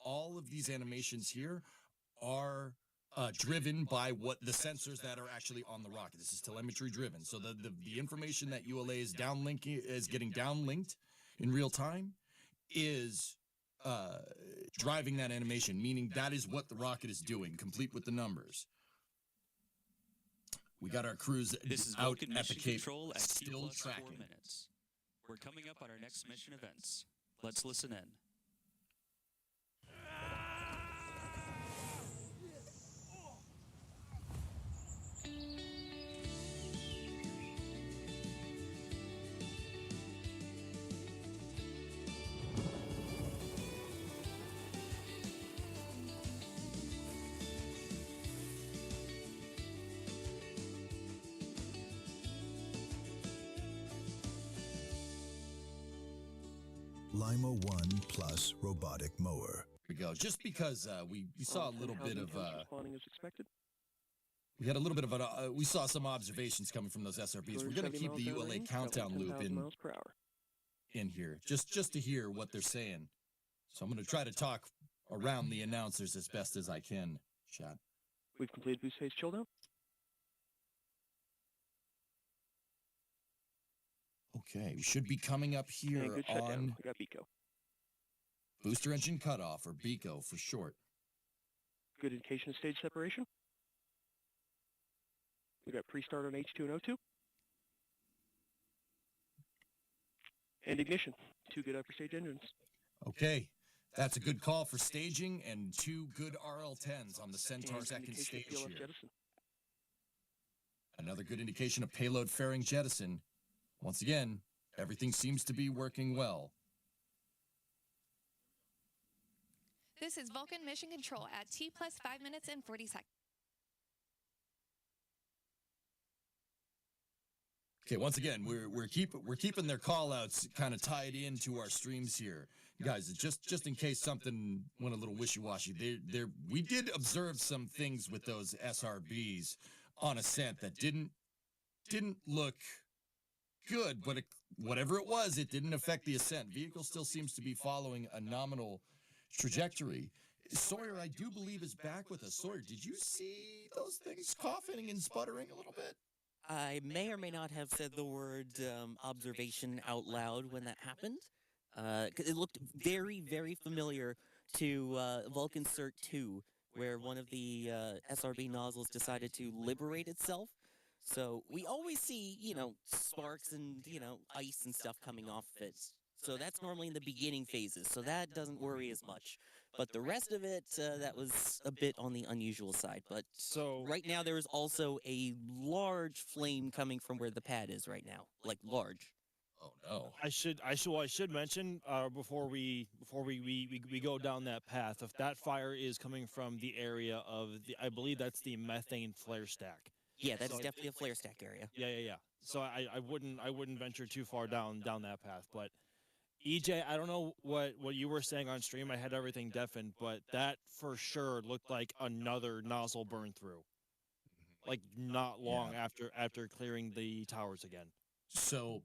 all of these animations here are driven by what the sensors that are actually on the rocket. This is telemetry driven. So the information that ULA is getting downlinked in real time is driving that animation, meaning that is what the rocket is doing, complete with the numbers. We got our crews This is out Vulcan at the mission Cape, control at still T+4 tracking. minutes. We're coming up on our next mission events. Let's listen in. Lima 1 Plus robotic mower. Here we go. Just because we saw a little bit of responding as expected. we had a little bit of we saw some observations coming from those SRBs. We're going to keep the ULA countdown loop in here, just to hear what they're saying. So I'm going to try to talk around the announcers as best as I can, Chad. We've completed boost phase chill down. Okay, we should be coming up here And good shutdown. on We got BECO. booster engine cutoff, or BECO for short. Good indication of stage separation. We got pre-start on H2 and O2. And ignition. 2 good upper stage engines. Okay, that's a good call for staging and 2 good RL-10s on the Centaur And second indication stage of PLF here. jettison. Another good indication of payload fairing jettison. Once again, everything seems to be working well. This is Vulcan Mission Control at T plus 5 minutes and 40 seconds. Okay, once again, we're keeping their call-outs kind of tied into our streams here, guys. Just in case something went a little wishy-washy, we did observe some things with those SRBs on ascent that didn't didn't look good, but whatever it was, it didn't affect the ascent. Vehicle still seems to be following a nominal trajectory. Sawyer, I do believe, is back with us. Sawyer, did you see those things coughing and sputtering a little bit? I may or may not have said the word observation out loud when that happened. 'Cause it looked very, very familiar to Vulcan Cert 2, where one of the SRB nozzles decided to liberate itself. So we always see, sparks and, ice and stuff coming off of it. So that's normally in the beginning phases, so that doesn't worry as much. But the rest of it, that was a bit on the unusual side. But so right now there is also a large flame coming from where the pad is right now, like large. Oh no! I should mention before we go down that path, if that fire is coming from the area of I believe that's the methane flare stack. Yeah, that's definitely a flare stack area. Yeah. So I wouldn't venture too far down that path. But EJ, I don't know what you were saying on stream. I had everything deafened, but that for sure looked like another nozzle burn through, like not long after clearing the towers again. So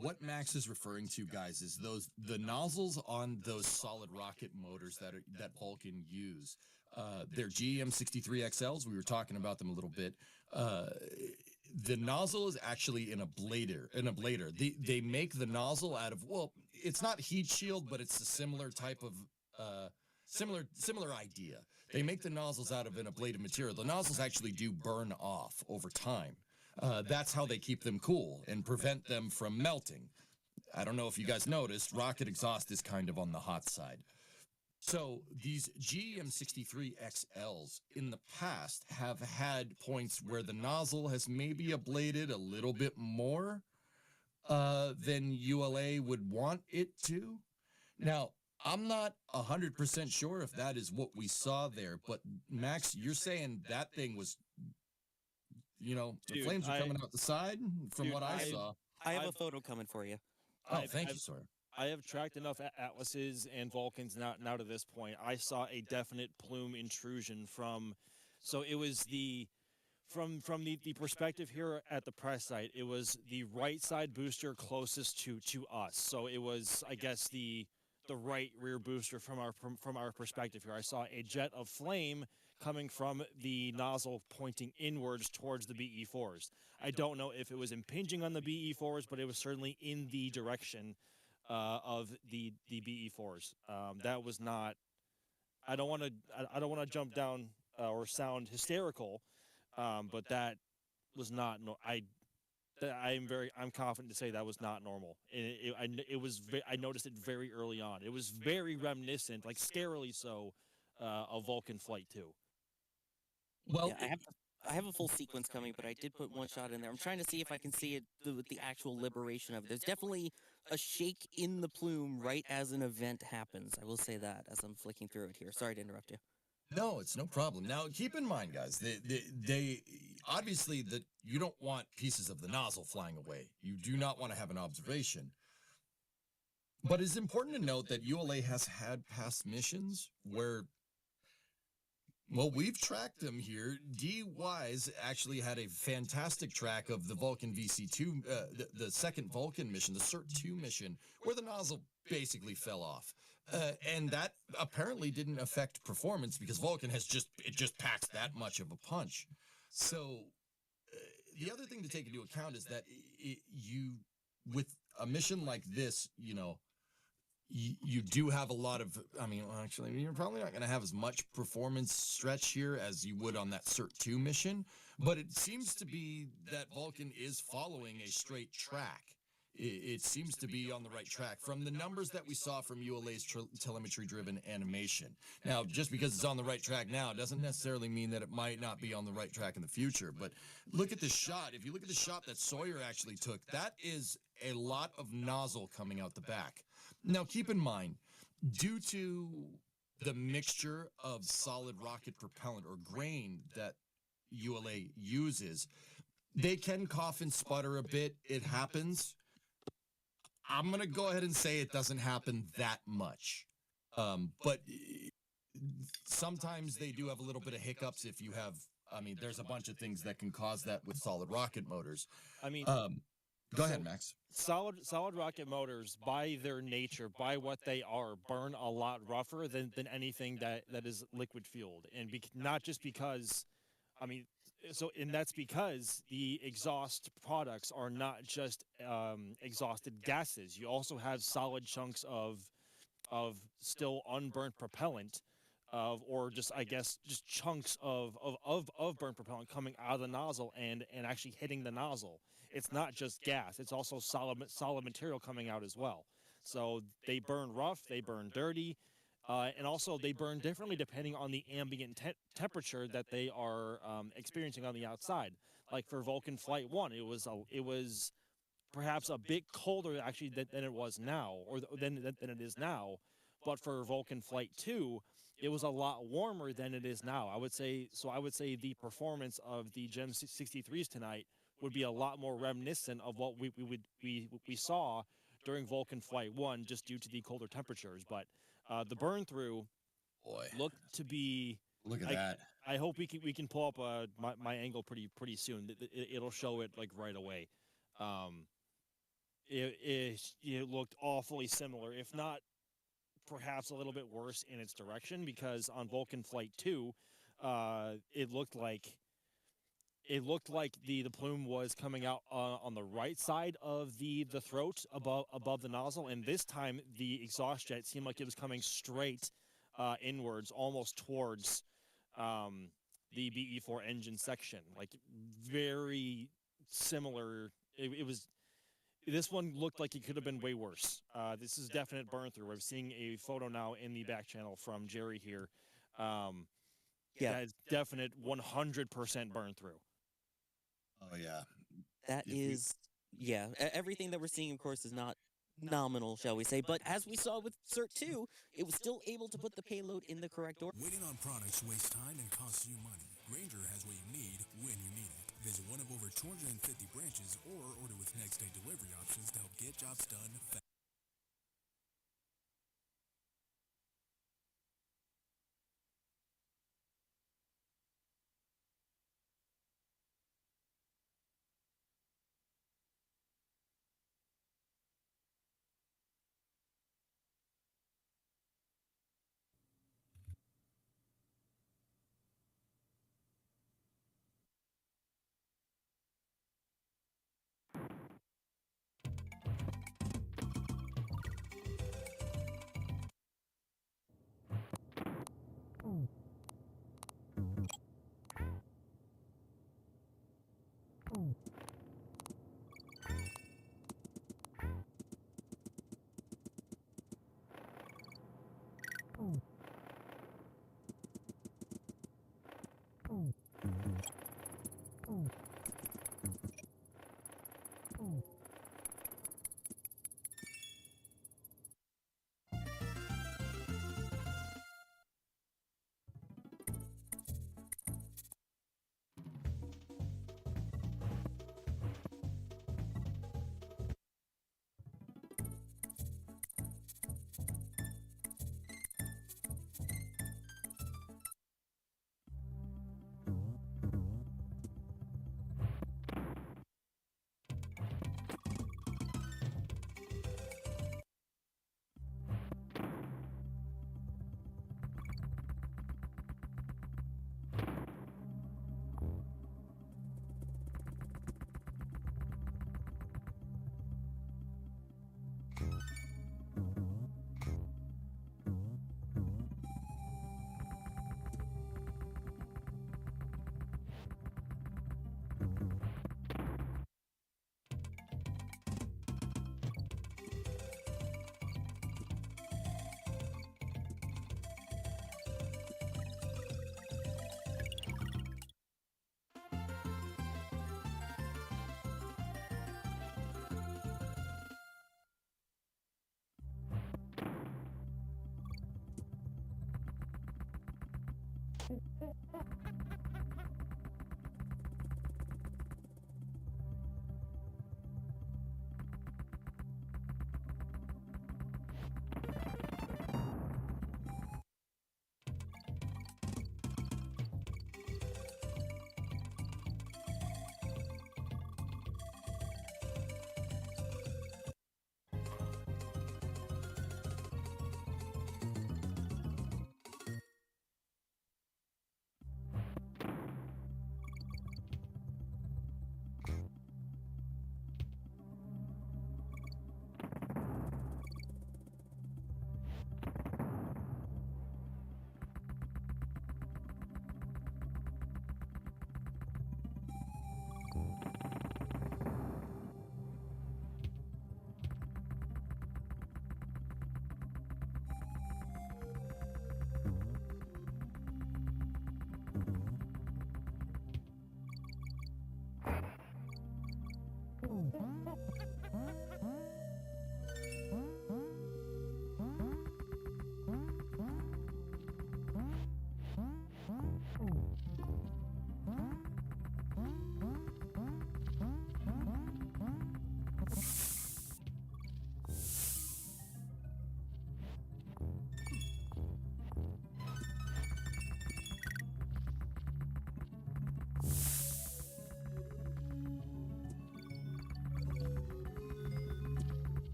what Max is referring to, guys, is the nozzles on those solid rocket motors that Vulcan use. They're GEM63XLs. We were talking about them a little bit. The nozzle is actually an ablator. They make the nozzle out of, well, it's not heat shield, but it's a similar type of similar idea. They make the nozzles out of an ablative material. The nozzles actually do burn off over time. That's how they keep them cool and prevent them from melting. I don't know if you guys noticed, rocket exhaust is kind of on the hot side. So these GEM63XLs in the past have had points where the nozzle has maybe ablated a little bit more than ULA would want it to. Now, I'm not 100% sure if that is what we saw there, but Max, you're saying that thing was, the flames were coming out the side from what I saw. I have a photo coming for you. Oh, thank you, sir. I have tracked enough Atlases and Vulcans now to this point. I saw a definite plume intrusion from, so it was from the perspective here at the press site, it was the right side booster closest to us. So it was, I guess, the right rear booster from our perspective here. I saw a jet of flame coming from the nozzle pointing inwards towards the BE4s. I don't know if it was impinging on the BE4s, but it was certainly in the direction of the BE4s. That was not. I don't want to jump down or sound hysterical, but that was not. I'm confident to say that was not normal. I noticed it very early on. It was very reminiscent, like scarily so, of Vulcan Flight 2. Well, yeah, I have a full sequence coming, but I did put one shot in there. I'm trying to see if I can see it with the actual liberation of it. There's definitely a shake in the plume right as an event happens. I will say that as I'm flicking through it here. Sorry to interrupt you. No, it's no problem. Now, keep in mind, guys, they obviously that you don't want pieces of the nozzle flying away. You do not want to have an observation. But it's important to note that ULA has had past missions where, well, we've tracked them here. D. Wise actually had a fantastic track of the Vulcan VC2, the second Vulcan mission, the Cert 2 mission, where the nozzle basically fell off. And that apparently didn't affect performance because Vulcan just packs that much of a punch. So the other thing to take into account is that with a mission like this, you do have a lot of, actually, you're probably not going to have as much performance stretch here as you would on that Cert 2 mission, but it seems to be that Vulcan is following a straight track. It seems to be on the right track from the numbers that we saw from ULA's telemetry-driven animation. Now, just because it's on the right track now doesn't necessarily mean that it might not be on the right track in the future, but look at the shot. If you look at the shot that Sawyer actually took, that is a lot of nozzle coming out the back. Now, keep in mind, due to the mixture of solid rocket propellant or grain that ULA uses, they can cough and sputter a bit. It happens. I'm going to go ahead and say it doesn't happen that much. But sometimes they do have a little bit of hiccups if you have. I mean, there's a bunch of things that can cause that with solid rocket motors. I mean, go ahead, Max. Solid rocket motors, by their nature, by what they are, burn a lot rougher than anything that is liquid fueled, and not just because, I mean, and that's because the exhaust products are not just exhausted gases. You also have solid chunks of still unburnt propellant, or just, I guess, just chunks of burnt propellant coming out of the nozzle and actually hitting the nozzle. It's not just gas; it's also solid material coming out as well. So they burn rough, they burn dirty, and also they burn differently depending on the ambient temperature that they are experiencing on the outside. Like for Vulcan Flight 1, it was perhaps a bit colder actually than it was now, or than it is now. But for Vulcan Flight 2, it was a lot warmer than it is now. I would say the performance of the Gem 63s tonight would be a lot more reminiscent of what we saw during Vulcan Flight 1, just due to the colder temperatures. But the burn through looked to be. Look at that. I hope we can pull up my angle pretty soon. It'll show it like right away. It looked awfully similar, if not perhaps a little bit worse in its direction, because on Vulcan Flight 2, it looked like the plume was coming out on the right side of the throat above the nozzle, and this time the exhaust jet seemed like it was coming straight inwards, almost towards the BE4 engine section. Like, very similar. This one looked like it could have been way worse. This is definite burn through. We're seeing a photo now in the back channel from Jerry here. Yeah, that is definite 100% burn through. Oh yeah. That is, yeah. Everything that we're seeing, of course, is not nominal, shall we say. But as we saw with Cert 2, it was still able to put the payload in the correct order. Waiting on products wastes time and costs you money. Grainger has what you need when you need it. Visit one of over 250 branches or order with next day delivery options to help get jobs done fast.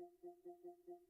you.